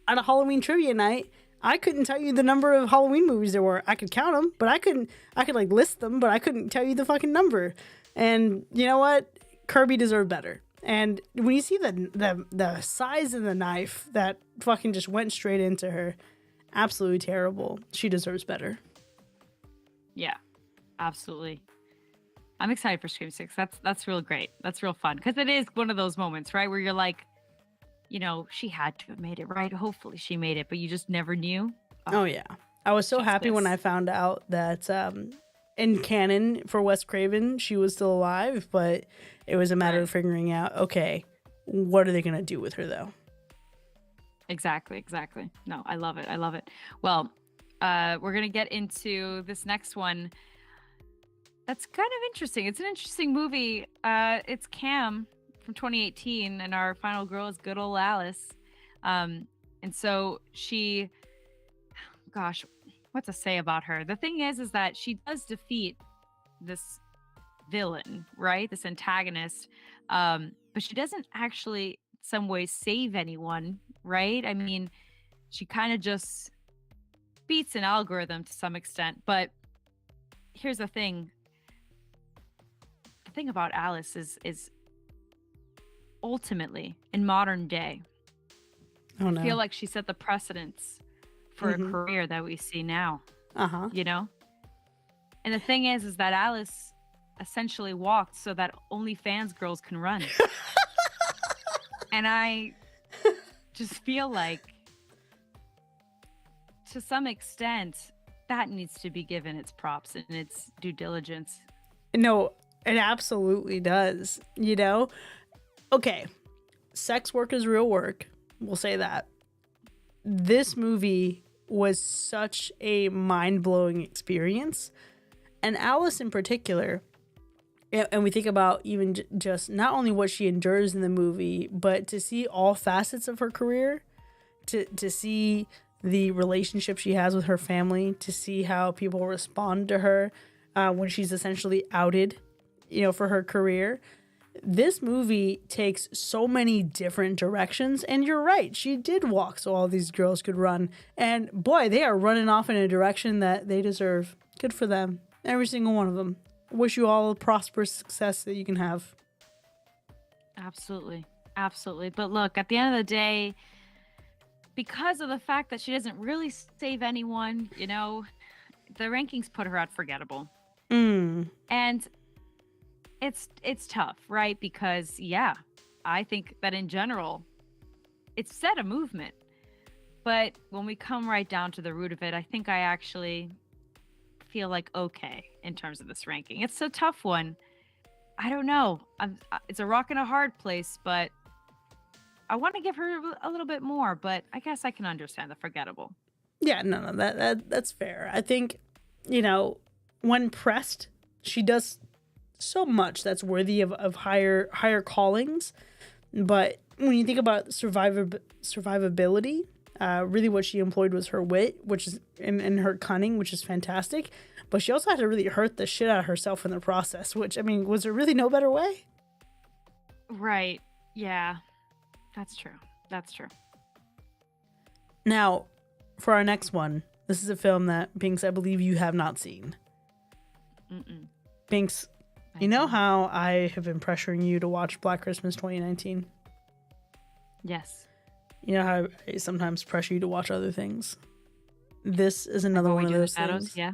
Speaker 1: at a Halloween trivia night, I couldn't tell you the number of Halloween movies there were. I could count them, but I could like list them, but I couldn't tell you the fucking number. And you know what? Kirby deserved better. And when you see the size of the knife that fucking just went straight into her, absolutely terrible. She deserves better.
Speaker 2: Yeah, absolutely. I'm excited for Scream 6. That's real great. That's real fun, because it is one of those moments, right, where you're like, she had to have made it, right? Hopefully she made it, but you just never knew.
Speaker 1: Oh yeah. I was so happy when I found out that in canon for Wes Craven, she was still alive, but it was a matter of figuring out, okay, what are they going to do with her though?
Speaker 2: Exactly. No, I love it. Well, we're going to get into this next one. That's kind of interesting. It's an interesting movie. It's Cam from 2018, and our final girl is good old Alice. And so she, gosh, what to say about her? The thing is that she does defeat this villain, right? This antagonist. But she doesn't actually, in some ways, save anyone, right? I mean, she kind of just beats an algorithm to some extent. But here's the thing. The thing about Alice is ultimately, in modern day, I feel like she set the precedence for a career that we see now. And the thing is that Alice essentially walked so that OnlyFans girls can run. And I just feel like, to some extent, that needs to be given its props and its due diligence.
Speaker 1: No, it absolutely does. Okay, sex work is real work. We'll say that. This movie was such a mind-blowing experience. And Alice in particular, and we think about even just not only what she endures in the movie, but to see all facets of her career, to see the relationship she has with her family, to see how people respond to her when she's essentially outed, for her career. This movie takes so many different directions, and you're right, she did walk so all these girls could run, and boy, they are running off in a direction that they deserve. Good for them, every single one of them. Wish you all the prosperous success that you can have.
Speaker 2: Absolutely. But look, at the end of the day, because of the fact that she doesn't really save anyone, the rankings put her at forgettable. And it's tough, right? Because I think that in general, it's set a movement. But when we come right down to the root of it, I think I actually feel like okay in terms of this ranking. It's a tough one. I don't know. It's a rock and a hard place, but I want to give her a little bit more, but I guess I can understand the forgettable.
Speaker 1: Yeah, no, that's fair. I think, when pressed, she does so much that's worthy of higher callings. But when you think about survivability, really what she employed was her wit, which is and her cunning, which is fantastic. But she also had to really hurt the shit out of herself in the process, which, I mean, was there really no better way?
Speaker 2: Right. Yeah. That's true. That's true.
Speaker 1: Now, for our next one, this is a film that, Binx, I believe you have not seen.
Speaker 2: Mm-mm.
Speaker 1: Binx, you know how I have been pressuring you to watch Black Christmas 2019?
Speaker 2: Yes.
Speaker 1: You know how I sometimes pressure you to watch other things? This is another one of those things.
Speaker 2: Yeah.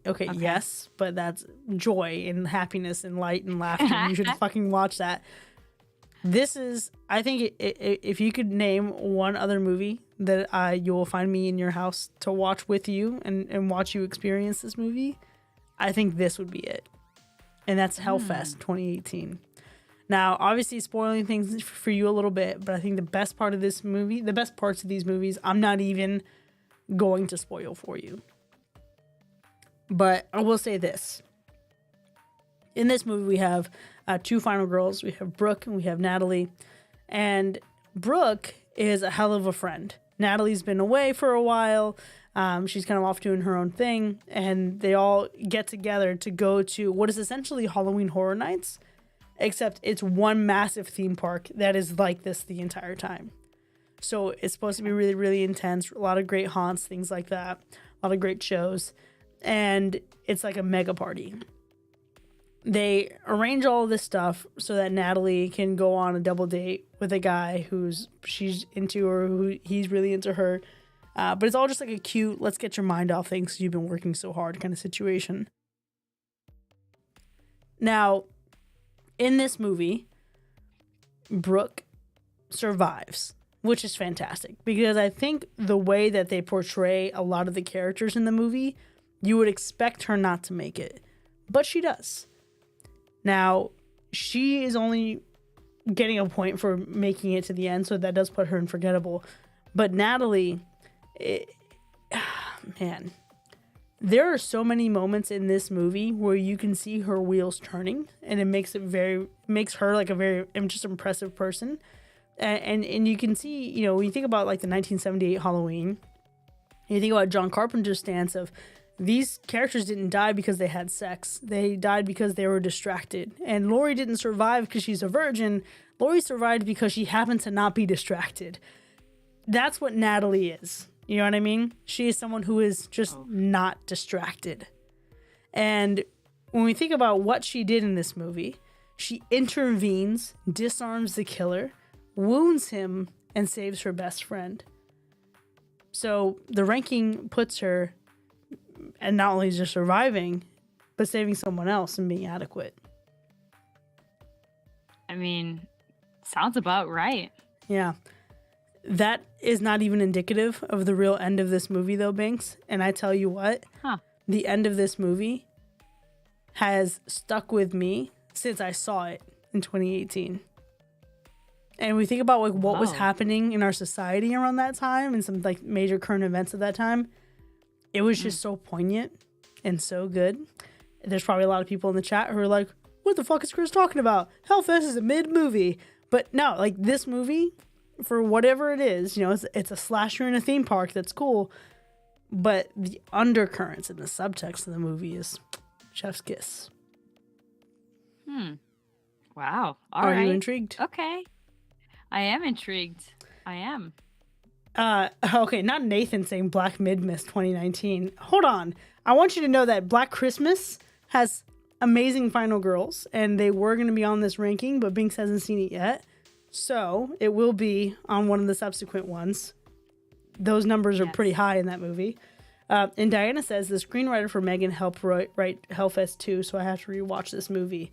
Speaker 1: Okay, yes, but that's joy and happiness and light and laughter. You should fucking watch that. This is, I think, if you could name one other movie that you will find me in your house to watch with you and watch you experience this movie, I think this would be it. And that's Hellfest 2018. Now, obviously spoiling things for you a little bit, but I think the best parts of these movies, I'm not even going to spoil for you. But I will say this. In this movie, we have two final girls. We have Brooke and we have Natalie. And Brooke is a hell of a friend. Natalie's been away for a while. She's kind of off doing her own thing. And they all get together to go to what is essentially Halloween Horror Nights. Except it's one massive theme park that is like this the entire time. So it's supposed to be really, really intense. A lot of great haunts, things like that. A lot of great shows. And it's like a mega party. They arrange all of this stuff so that Natalie can go on a double date with a guy she's into or who he's really into her. But it's all just like a cute, let's get your mind off things because you've been working so hard kind of situation. Now, in this movie, Brooke survives, which is fantastic because I think the way that they portray a lot of the characters in the movie, you would expect her not to make it, but she does. Now, she is only getting a point for making it to the end, so that does put her in forgettable. But Natalie, man, there are so many moments in this movie where you can see her wheels turning, and it makes her like a very just impressive person. And you can see, when you think about like the 1978 Halloween, you think about John Carpenter's stance of these characters didn't die because they had sex. They died because they were distracted. And Laurie didn't survive because she's a virgin. Laurie survived because she happened to not be distracted. That's what Natalie is. You know what I mean? She is someone who is just not distracted. And when we think about what she did in this movie, she intervenes, disarms the killer, wounds him, and saves her best friend. So the ranking puts her, and not only just surviving, but saving someone else and being adequate.
Speaker 2: I mean, sounds about right.
Speaker 1: Yeah. That is not even indicative of the real end of this movie, though, Binx. And I tell you what, the end of this movie has stuck with me since I saw it in 2018. And we think about like what was happening in our society around that time and some like major current events at that time. It was just so poignant and so good. There's probably a lot of people in the chat who are like, what the fuck is Chris talking about? Hellfest is a mid-movie. But no, like this movie, for whatever it is, it's a slasher in a theme park. That's cool. But the undercurrents and the subtext of the movie is chef's kiss.
Speaker 2: Wow. All
Speaker 1: right. Are
Speaker 2: right.
Speaker 1: you intrigued?
Speaker 2: Okay. I am intrigued. I am.
Speaker 1: Okay, not Nathan saying Black Midmas 2019. Hold on. I want you to know that Black Christmas has amazing final girls, and they were going to be on this ranking, but Binx hasn't seen it yet. So it will be on one of the subsequent ones. Those numbers are pretty high in that movie. And Diana says the screenwriter for Megan helped write Hellfest 2, so I have to rewatch this movie.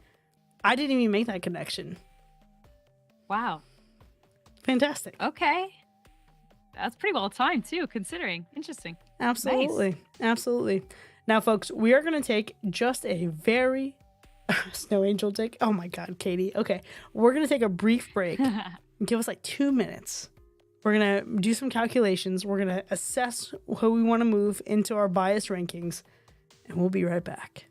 Speaker 1: I didn't even make that connection.
Speaker 2: Wow.
Speaker 1: Fantastic.
Speaker 2: Okay. That's pretty well timed too, considering. Interesting.
Speaker 1: Absolutely.
Speaker 2: Nice.
Speaker 1: Absolutely. Now, folks, we are going to take just a very Snow Angel take. Oh my God, Katie. Okay, we're going to take a brief break. Give us like 2 minutes. We're going to do some calculations. We're going to assess who we want to move into our bias rankings, and we'll be right back.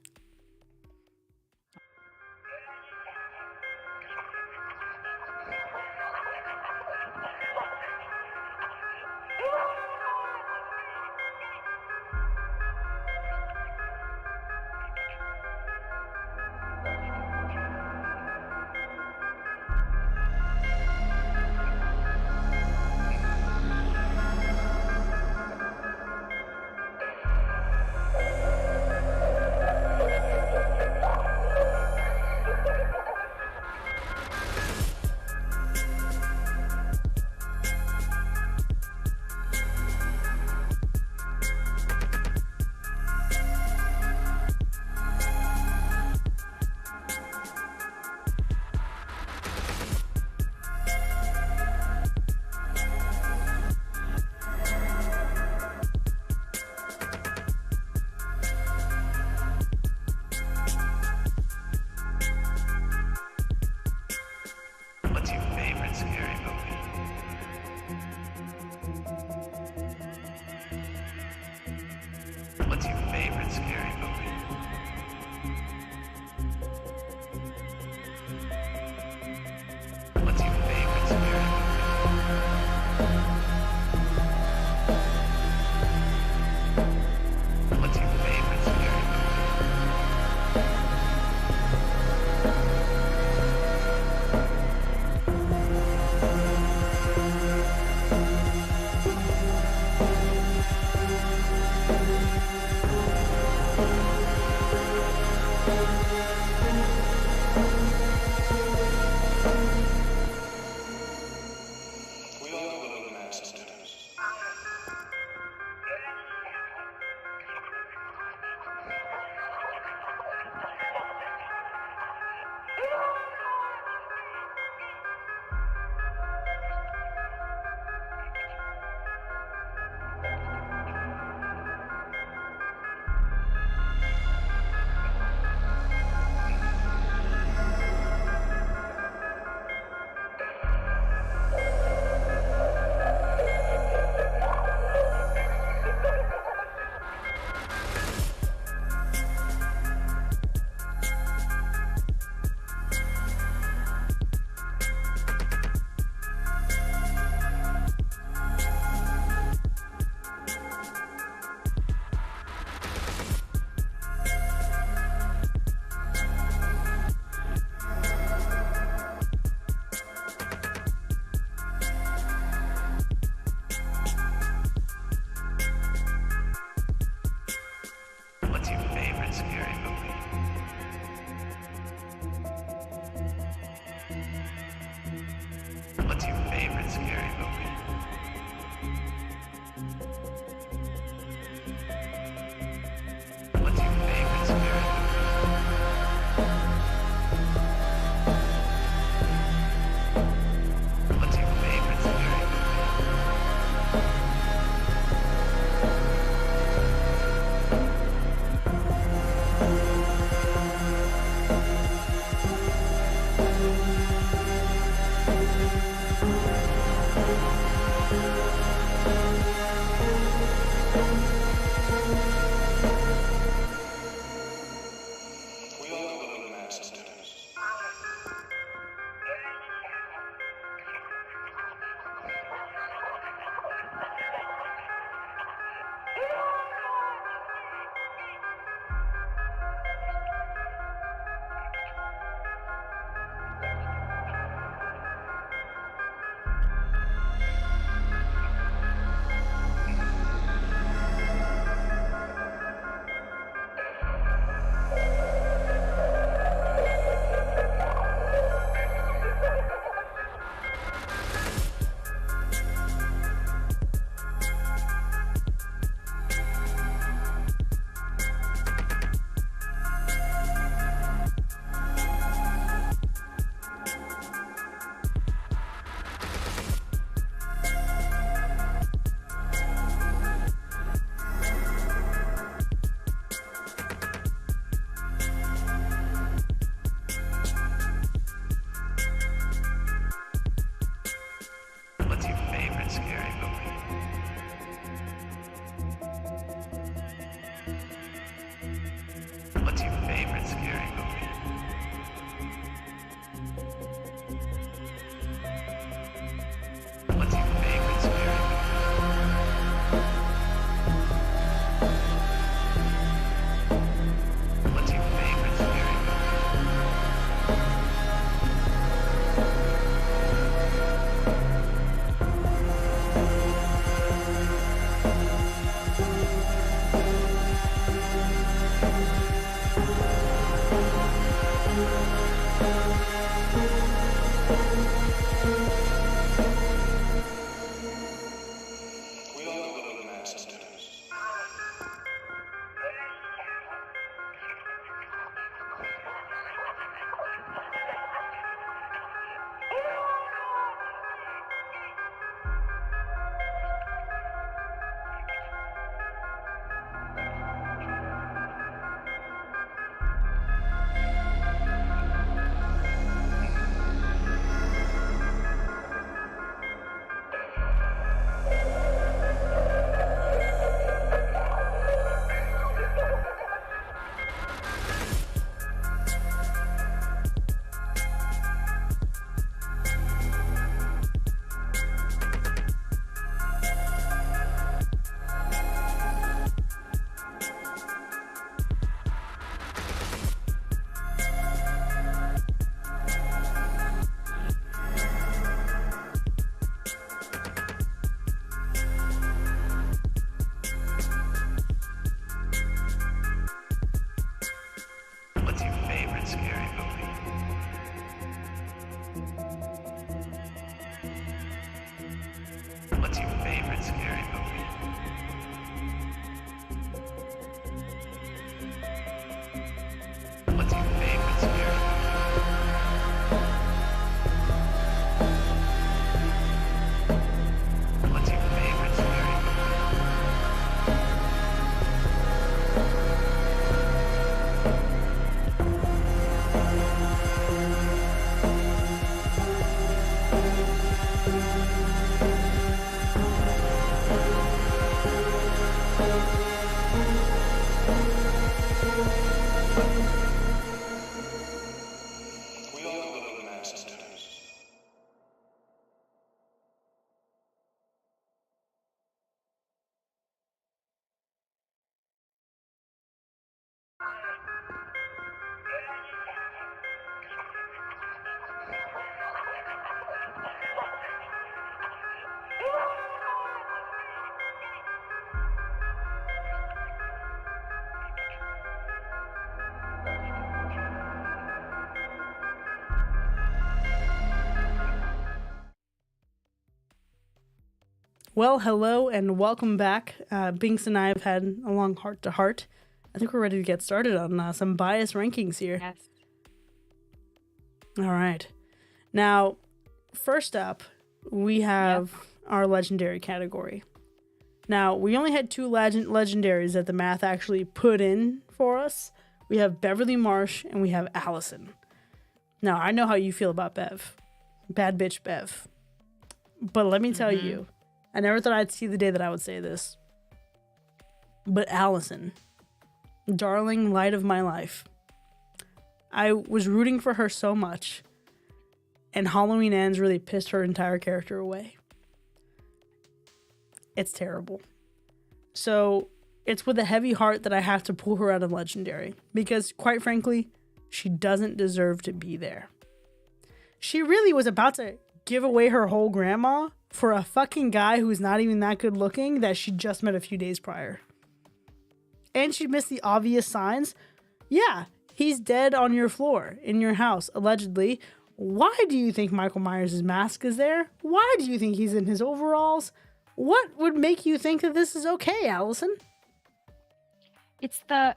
Speaker 3: We all live in a mad sometimes. What's your favorite scary movie? What's your favorite scary movie? What's your favorite scary movie? What's your favorite scary movie? We all live in a mad sometimes.
Speaker 1: Well, hello and welcome back. Binx and I have had a long heart to heart. I think we're ready to get started on some bias rankings here.
Speaker 2: Yes.
Speaker 1: All right. Now, first up, we have our legendary category. Now, we only had two legendaries that the math actually put in for us. We have Beverly Marsh and we have Allison. Now, I know how you feel about Bev. Bad bitch Bev. But let me tell you, I never thought I'd see the day that I would say this. But Allison, darling light of my life, I was rooting for her so much, and Halloween Ends really pissed her entire character away. It's terrible. So it's with a heavy heart that I have to pull her out of Legendary, because quite frankly, she doesn't deserve to be there. She really was about to give away her whole grandma for a fucking guy who's not even that good looking that she just met a few days prior. And she missed the obvious signs. Yeah, he's dead on your floor in your house, allegedly. Why do you think Michael Myers' mask is there? Why do you think he's in his overalls? What would make you think that this is okay, Allison?
Speaker 2: It's the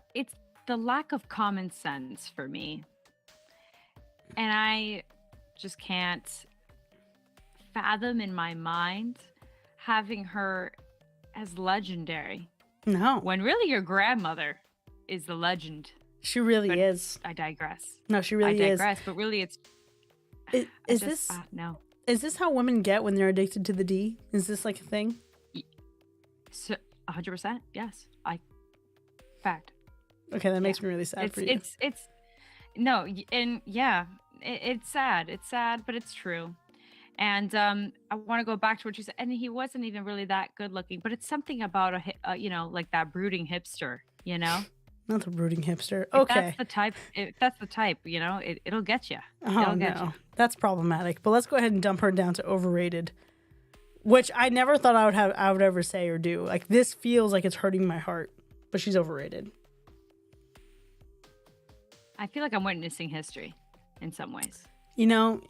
Speaker 2: lack of common sense for me. And I just can't fathom in my mind having her as legendary.
Speaker 1: No.
Speaker 2: When really your grandmother is the legend.
Speaker 1: She really
Speaker 2: But
Speaker 1: is.
Speaker 2: I digress.
Speaker 1: No, she really
Speaker 2: I
Speaker 1: is.
Speaker 2: digress, but really it's
Speaker 1: Is this
Speaker 2: no.
Speaker 1: is this how women get when they're addicted to the D? Is this like a thing?
Speaker 2: So 100%, yes. Fact.
Speaker 1: Okay, that makes me really sad for you.
Speaker 2: It's no, and yeah, it's sad. It's sad, but it's true. And I want to go back to what you said. And he wasn't even really that good looking, but it's something about like that brooding hipster,
Speaker 1: Not the brooding hipster.
Speaker 2: If
Speaker 1: Okay.
Speaker 2: that's the type, it'll get you.
Speaker 1: Oh
Speaker 2: It'll get
Speaker 1: no,
Speaker 2: you.
Speaker 1: that's problematic. But let's go ahead and dump her down to overrated, which I never thought I would ever say or do. Like, this feels like it's hurting my heart, but she's overrated.
Speaker 2: I feel like I'm witnessing history. in some ways.
Speaker 1: You know,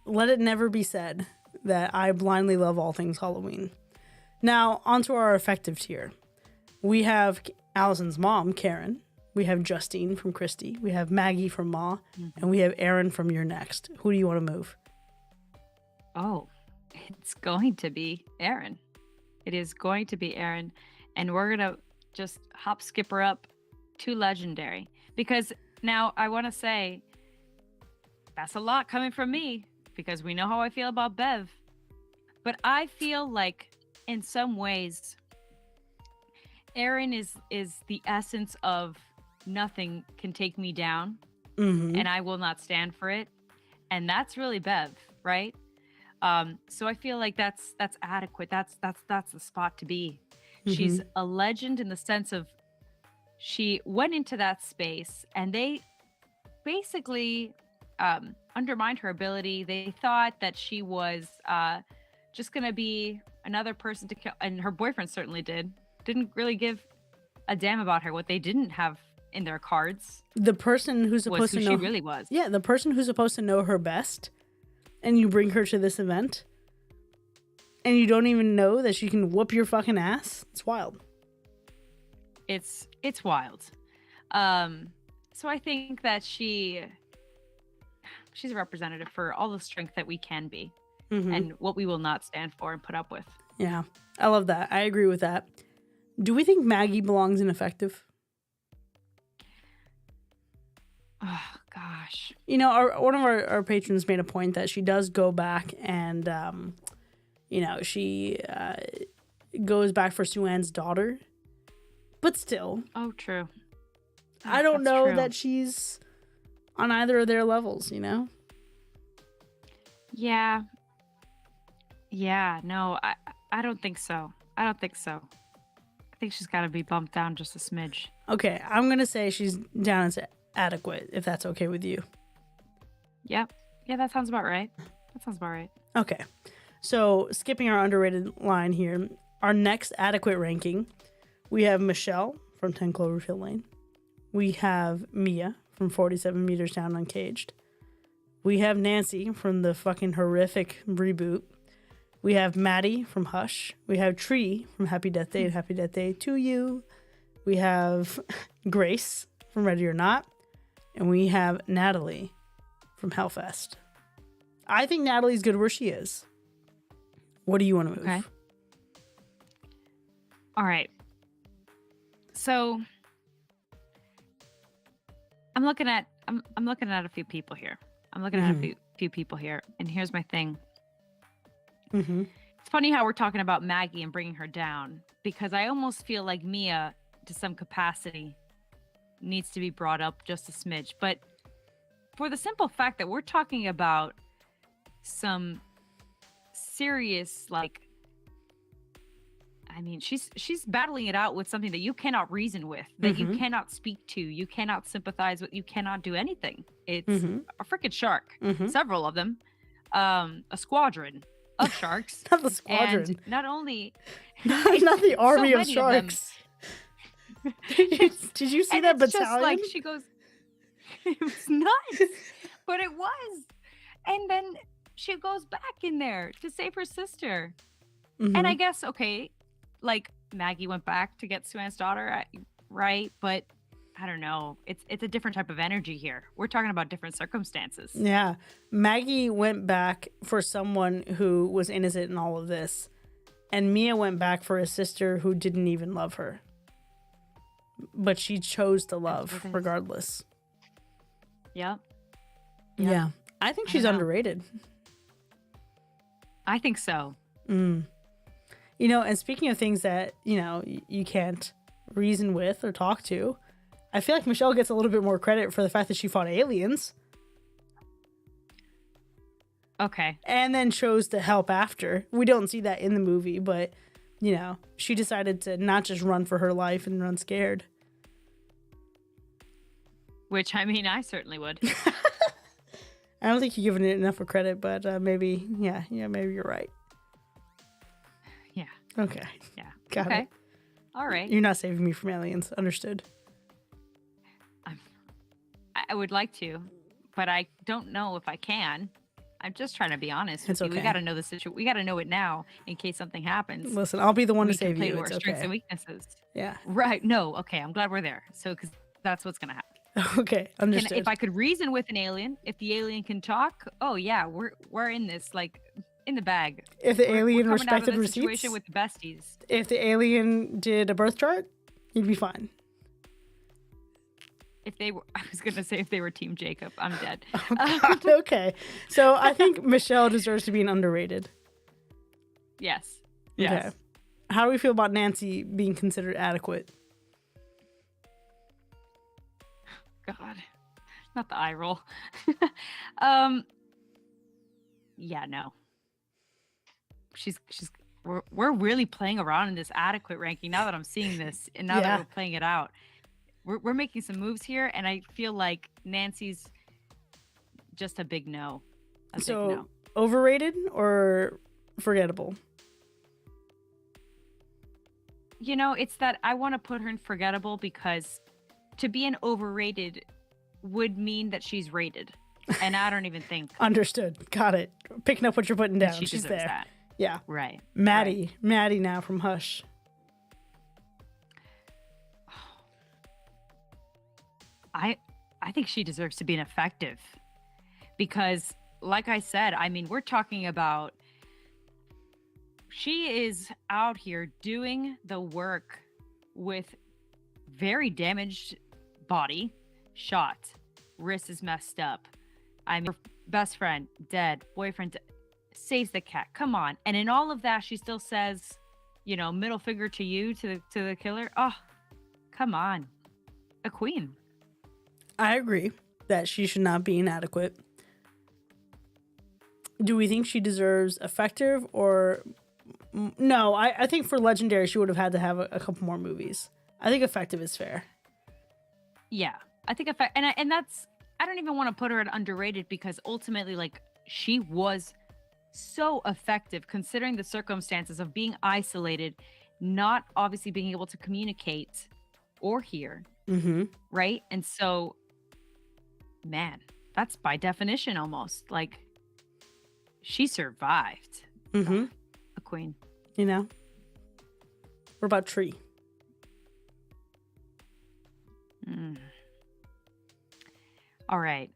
Speaker 1: let it never be said that I blindly love all things Halloween. Now, onto our effective tier. We have Allison's mom, Karen. We have Justine from Christy. We have Maggie from Ma. And we have Aaron from You're Next. Who do you want to move?
Speaker 2: Oh, it's going to be Aaron. It is going to be Aaron. And we're going to just hop skipper up to Legendary. Because now I want to say that's a lot coming from me because we know how I feel about Bev. But I feel like in some ways, Aaron is the essence of nothing can take me down and I will not stand for it. And that's really Bev, right? So I feel like that's adequate. That's the spot to be. She's a legend in the sense of she went into that space and they basically undermined her ability. They thought that she was just going to be another person to kill. And her boyfriend certainly didn't really give a damn about her. What they didn't have in their cards,
Speaker 1: the person who's supposed to know
Speaker 2: she really was.
Speaker 1: Yeah, the person who's supposed to know her best, and you bring her to this event, and you don't even know that she can whoop your fucking ass. It's wild.
Speaker 2: It's wild. So I think that she's a representative for all the strength that we can be and what we will not stand for and put up with.
Speaker 1: Yeah, I love that. I agree with that. Do we think Maggie belongs in effective?
Speaker 2: Oh, gosh.
Speaker 1: You know, one of our patrons made a point that she does go back and, she goes back for Sue-Ann's daughter. But still.
Speaker 2: Oh, true.
Speaker 1: I don't know
Speaker 2: true.
Speaker 1: that she's on either of their levels, you know?
Speaker 2: Yeah. Yeah, no, I don't think so. I think she's got to be bumped down just a smidge.
Speaker 1: Okay, I'm going to say she's down as adequate, if that's okay with you.
Speaker 2: Yep. Yeah, that sounds about right.
Speaker 1: Okay, so skipping our underrated line here, our next adequate ranking, we have Michelle from 10 Cloverfield Lane. We have Mia from 47 Meters Down Uncaged. We have Nancy from the fucking horrific reboot. We have Maddie from Hush. We have Tree from Happy Death Day and Happy Death Day to You. We have Grace from Ready or Not. And we have Natalie from Hellfest. I think Natalie's good where she is. What do you want to move?
Speaker 2: Okay. All right. So I'm looking at a few people here. And here's my thing. It's funny how we're talking about Maggie and bringing her down because I almost feel like Mia, to some capacity, needs to be brought up just a smidge. But for the simple fact that we're talking about some serious, she's battling it out with something that you cannot reason with, that you cannot speak to, you cannot sympathize with, you cannot do anything. It's a freaking shark, several of them, a squadron of sharks.
Speaker 1: Not the squadron.
Speaker 2: And not only...
Speaker 1: not the army
Speaker 2: so
Speaker 1: of sharks. Did you see that battalion?
Speaker 2: Just she goes... It was nuts, but it was. And then she goes back in there to save her sister. And I guess, okay, Maggie went back to get Sue-Ann's daughter, right? But I don't know. It's a different type of energy here. We're talking about different circumstances.
Speaker 1: Yeah. Maggie went back for someone who was innocent in all of this. And Mia went back for a sister who didn't even love her. But she chose to love regardless.
Speaker 2: Yep.
Speaker 1: Yeah. I think she's underrated.
Speaker 2: I think so.
Speaker 1: You know, and speaking of things that, you can't reason with or talk to, I feel like Michelle gets a little bit more credit for the fact that she fought aliens.
Speaker 2: Okay.
Speaker 1: And then chose to help after. We don't see that in the movie, but, she decided to not just run for her life and run scared.
Speaker 2: Which, I certainly would.
Speaker 1: I don't think you're giving it enough of credit, but maybe, maybe you're right.
Speaker 2: Yeah.
Speaker 1: Okay.
Speaker 2: Yeah.
Speaker 1: Got it.
Speaker 2: All right.
Speaker 1: You're not saving me from aliens. Understood.
Speaker 2: I would like to, but I don't know if I can. I'm just trying to be honest with
Speaker 1: It's
Speaker 2: you.
Speaker 1: okay.
Speaker 2: We got to know the situation. We got to know it now in case something happens.
Speaker 1: Listen, I'll be the one to
Speaker 2: We can
Speaker 1: save
Speaker 2: play
Speaker 1: you.
Speaker 2: to our
Speaker 1: It's
Speaker 2: strengths and
Speaker 1: okay.
Speaker 2: weaknesses.
Speaker 1: Yeah.
Speaker 2: Right. No. Okay. I'm glad we're there. So, because that's what's going to happen.
Speaker 1: Okay. Understood.
Speaker 2: If I could reason with an alien, if the alien can talk, oh yeah, we're in this, like, in the bag.
Speaker 1: If the
Speaker 2: We're
Speaker 1: alien
Speaker 2: coming out of
Speaker 1: respected
Speaker 2: the
Speaker 1: receipts,
Speaker 2: situation with the besties.
Speaker 1: if the alien did a birth chart, you'd be fine.
Speaker 2: If they were, I was gonna say if they were Team Jacob, I'm dead.
Speaker 1: Oh, God. Okay. So I think Michelle deserves to be an underrated.
Speaker 2: Yes. Yes.
Speaker 1: Okay. How do we feel about Nancy being considered adequate?
Speaker 2: God, not the eye roll. Yeah, no. We're really playing around in this adequate ranking now that I'm seeing this, and now
Speaker 1: Yeah.
Speaker 2: that we're playing it out. We're making some moves here, and I feel like Nancy's just a big no. A big
Speaker 1: So
Speaker 2: no.
Speaker 1: overrated or forgettable?
Speaker 2: You know, it's that I want to put her in forgettable because to be an overrated would mean that she's rated. And I don't even think
Speaker 1: Understood. Got it. Picking up what you're putting
Speaker 2: that
Speaker 1: down.
Speaker 2: she
Speaker 1: She's
Speaker 2: deserves
Speaker 1: there.
Speaker 2: that.
Speaker 1: Yeah.
Speaker 2: Right.
Speaker 1: Maddie. Maddie now from Hush.
Speaker 2: I think she deserves to be an effective because, like I said, I mean, we're talking about she is out here doing the work with very damaged body, shot, wrist is messed up. I mean, her best friend dead, boyfriend saves the cat. Come on, and in all of that, she still says, you know, middle finger to you, to the killer. Oh, come on, a queen.
Speaker 1: I agree that she should not be inadequate. Do we think she deserves effective or no? I think for legendary she would have had to have a couple more movies. I think effective is fair.
Speaker 2: Yeah, I think and that's, I don't even want to put her at underrated because ultimately, like, she was so effective considering the circumstances of being isolated, not obviously being able to communicate or hear,
Speaker 1: Mm-hmm.
Speaker 2: right? And so, man, that's by definition almost like she survived.
Speaker 1: Mm-hmm.
Speaker 2: A queen.
Speaker 1: You know? What about Tree?
Speaker 2: All right.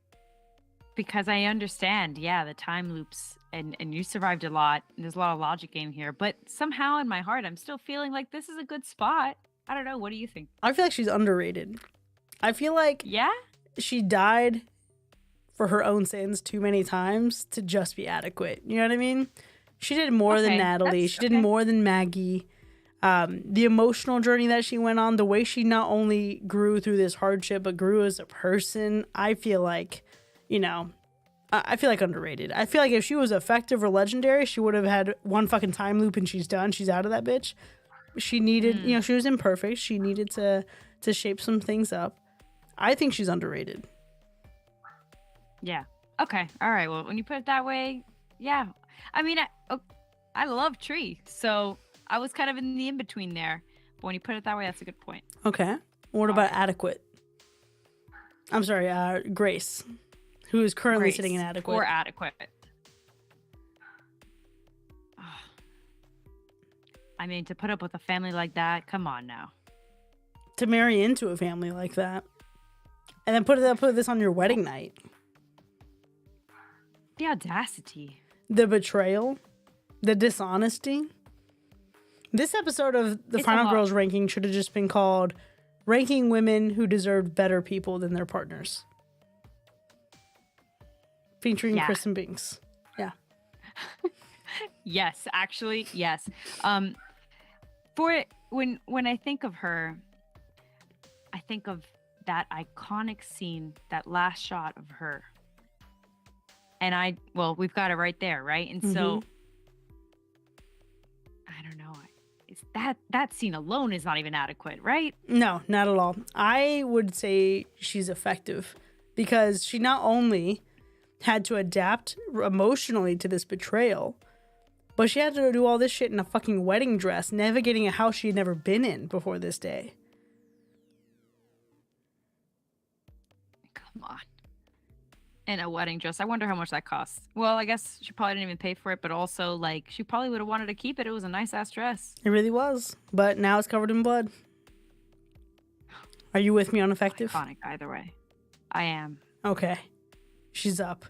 Speaker 2: Because I understand, yeah, the time loops and you survived a lot. And there's a lot of logic game here. But somehow in my heart, I'm still feeling like this is a good spot. I don't know. What do you think?
Speaker 1: I feel like she's underrated. I feel like
Speaker 2: Yeah?
Speaker 1: she died for her own sins too many times to just be adequate. You know what I mean? She did more than
Speaker 2: Okay,
Speaker 1: Natalie. She did
Speaker 2: okay.
Speaker 1: more than Maggie. The emotional journey that she went on, the way she not only grew through this hardship, but grew as a person, I feel like, you know, I feel like underrated. I feel like if she was effective or legendary, she would have had one fucking time loop and she's done. She's out of that bitch. She needed, you know, she was imperfect. She needed to shape some things up. I think she's underrated.
Speaker 2: Yeah. Okay. All right. Well, when you put it that way, yeah. I mean, I love Tree. So I was kind of in the in-between there. But when you put it that way, that's a good point.
Speaker 1: Okay. What about adequate? I'm sorry, Grace, who is currently sitting in adequate.
Speaker 2: Or adequate. I mean, to put up with a family like that, come on now.
Speaker 1: To marry into a family like that. And then put this on your wedding night.
Speaker 2: The audacity.
Speaker 1: The betrayal. The dishonesty. This episode of the
Speaker 2: It's
Speaker 1: Final
Speaker 2: a lot.
Speaker 1: Girls ranking should have just been called Ranking Women Who Deserved Better People Than Their Partners. Featuring
Speaker 2: Yeah.
Speaker 1: Chris and Binx. Yeah.
Speaker 2: Yes, actually, yes. For when I think of her, I think of that iconic scene, that last shot of her. And we've got it right there, right? And so I don't know. It's that scene alone is not even adequate, right?
Speaker 1: No, not at all. I would say she's effective because she not only had to adapt emotionally to this betrayal, but she had to do all this shit in a fucking wedding dress, navigating a house she had never been in before this day.
Speaker 2: Come on. in a wedding dress. I wonder how much that costs. Well, I guess she probably didn't even pay for it, but also like she probably would have wanted to keep it. It was a nice ass dress.
Speaker 1: It really was. But now it's covered in blood. Are you with me on effective?
Speaker 2: Iconic either way. I am.
Speaker 1: Okay. She's up.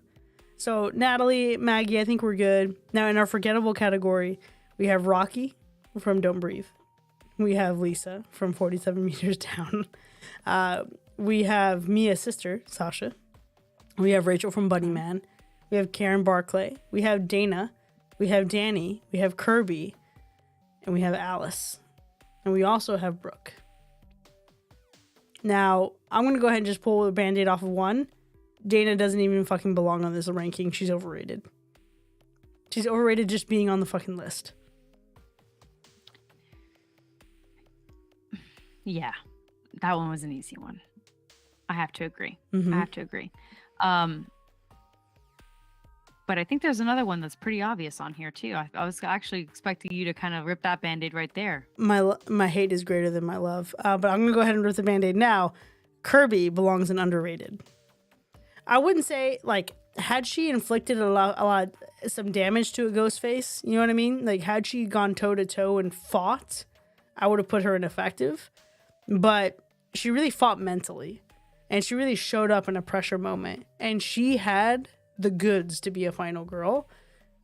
Speaker 1: So Natalie, Maggie, I think we're good. Now in our forgettable category, we have Rocky from Don't Breathe. We have Lisa from 47 Meters Down. We have Mia's sister, Sasha. We have Rachel from Bunny Man. We have Karen Barclay. We have Dana. We have Danny. We have Kirby. And we have Alice. And we also have Brooke. Now, I'm going to go ahead and just pull the Band-Aid off of one. Dana doesn't even fucking belong on this ranking. She's overrated. She's overrated just being on the fucking list.
Speaker 2: Yeah, that one was an easy one. I have to agree.
Speaker 1: Mm-hmm.
Speaker 2: I have to agree. But I think there's another one that's pretty obvious on here too. I was actually expecting you to kind of rip that Band-Aid right there.
Speaker 1: My hate is greater than my love. But I'm going to go ahead and rip the Band-Aid now. Kirby belongs in underrated. I wouldn't say, like, had she inflicted some damage to a ghost face, you know what I mean? Like, had she gone toe-to-toe and fought, I would have put her in effective. But she really fought mentally. And she really showed up in a pressure moment. And she had the goods to be a final girl.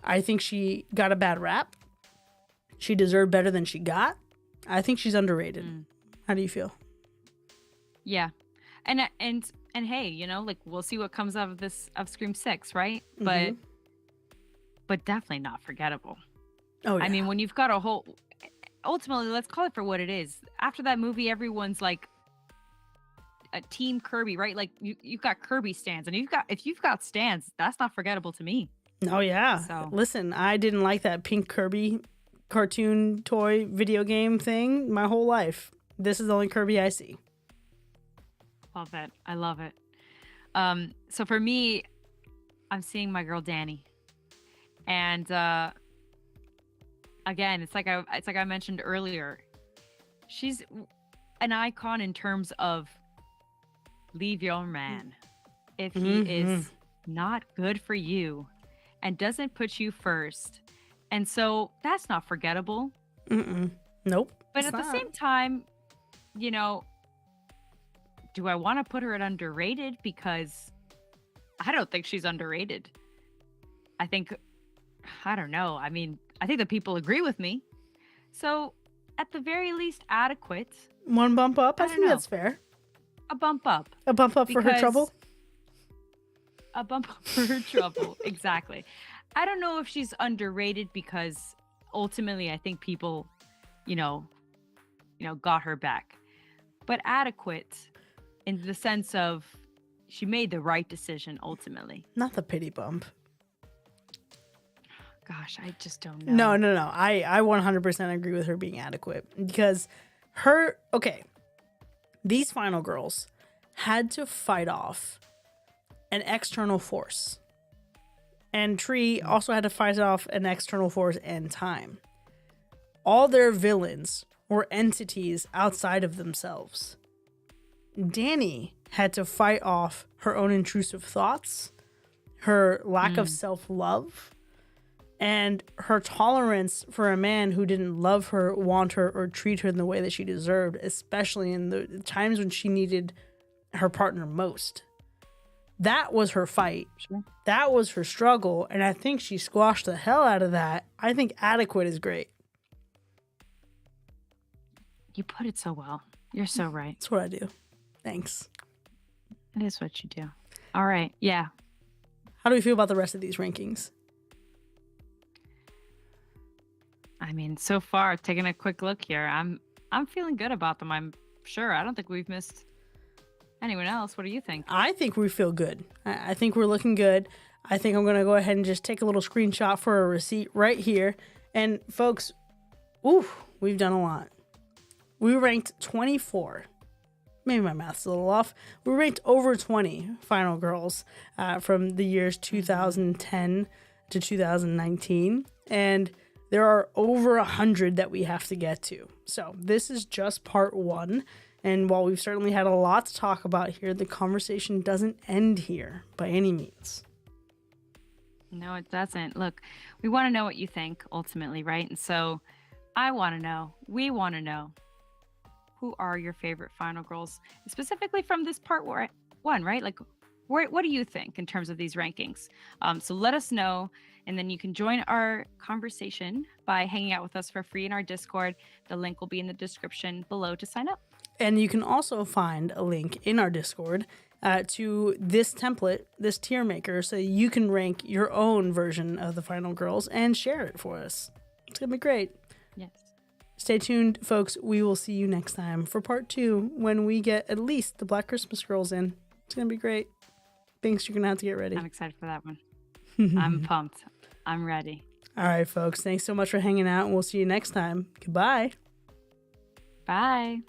Speaker 1: I think she got a bad rap. She deserved better than she got. I think she's underrated. How do you feel?
Speaker 2: Yeah. And hey, you know, like we'll see what comes out of this of Scream 6, right?
Speaker 1: Mm-hmm.
Speaker 2: But definitely not forgettable.
Speaker 1: Oh yeah.
Speaker 2: I mean, when you've got a whole, ultimately, let's call it for what it is. After that movie, everyone's like a team Kirby, right? Like you've got Kirby stands, and if you've got stands, that's not forgettable to me.
Speaker 1: Oh yeah.
Speaker 2: So.
Speaker 1: Listen, I didn't like that pink Kirby cartoon toy video game thing my whole life. This is the only Kirby I see.
Speaker 2: Love it. I love it. So for me, I'm seeing my girl Danny, and again, it's like I mentioned earlier, she's an icon in terms of leave your man if he is not good for you and doesn't put you first, and so that's not forgettable.
Speaker 1: Nope.
Speaker 2: But at the same time, you know, do I want to put her at underrated? Because I don't think she's underrated. I don't know. I mean, I think that people agree with me. So at the very least, adequate.
Speaker 1: One bump up? I think that's fair.
Speaker 2: A bump up.
Speaker 1: A bump up for her trouble?
Speaker 2: A bump up for her trouble. Exactly. I don't know if she's underrated because ultimately I think people, you know, got her back. But adequate in the sense of she made the right decision ultimately.
Speaker 1: Not the pity bump.
Speaker 2: Gosh, I just don't know.
Speaker 1: No. I 100% agree with her being adequate because these final girls had to fight off an external force. And Tree also had to fight off an external force and time. All their villains were entities outside of themselves. Danny had to fight off her own intrusive thoughts, her lack of self-love, and her tolerance for a man who didn't love her, want her, or treat her in the way that she deserved, especially in the times when she needed her partner most. That was her fight.
Speaker 2: Sure.
Speaker 1: That was her struggle, and I think she squashed the hell out of that. I think adequate is great.
Speaker 2: You put it so well. You're so right.
Speaker 1: That's what I do. Thanks.
Speaker 2: It is what you do. All right. Yeah.
Speaker 1: How do we feel about the rest of these rankings?
Speaker 2: I mean, so far, taking a quick look here, I'm feeling good about them. I'm sure. I don't think we've missed anyone else. What do you think?
Speaker 1: I think we feel good. I think we're looking good. I think I'm going to go ahead and just take a little screenshot for a receipt right here. And folks, we've done a lot. We ranked 24. Maybe my math's a little off. We ranked over 20 final girls from the years 2010 to 2019. And there are over 100 that we have to get to. So this is just part one. And while we've certainly had a lot to talk about here, the conversation doesn't end here by any means.
Speaker 2: No, it doesn't. Look, we want to know what you think ultimately, right? And so I want to know, we want to know, who are your favorite final girls, specifically from this one, right? Like, what do you think in terms of these rankings? So let us know, and then you can join our conversation by hanging out with us for free in our Discord. The link will be in the description below to sign up.
Speaker 1: And you can also find a link in our Discord to this template, this tier maker, so you can rank your own version of the final girls and share it for us. It's going to be great.
Speaker 2: Yes.
Speaker 1: Stay tuned, folks. We will see you next time for part 2 when we get at least the Black Christmas girls in. It's going to be great. Binx, you're going to have to get ready.
Speaker 2: I'm excited for that one. I'm pumped. I'm ready.
Speaker 1: All right, folks. Thanks so much for hanging out, and we'll see you next time. Goodbye.
Speaker 2: Bye.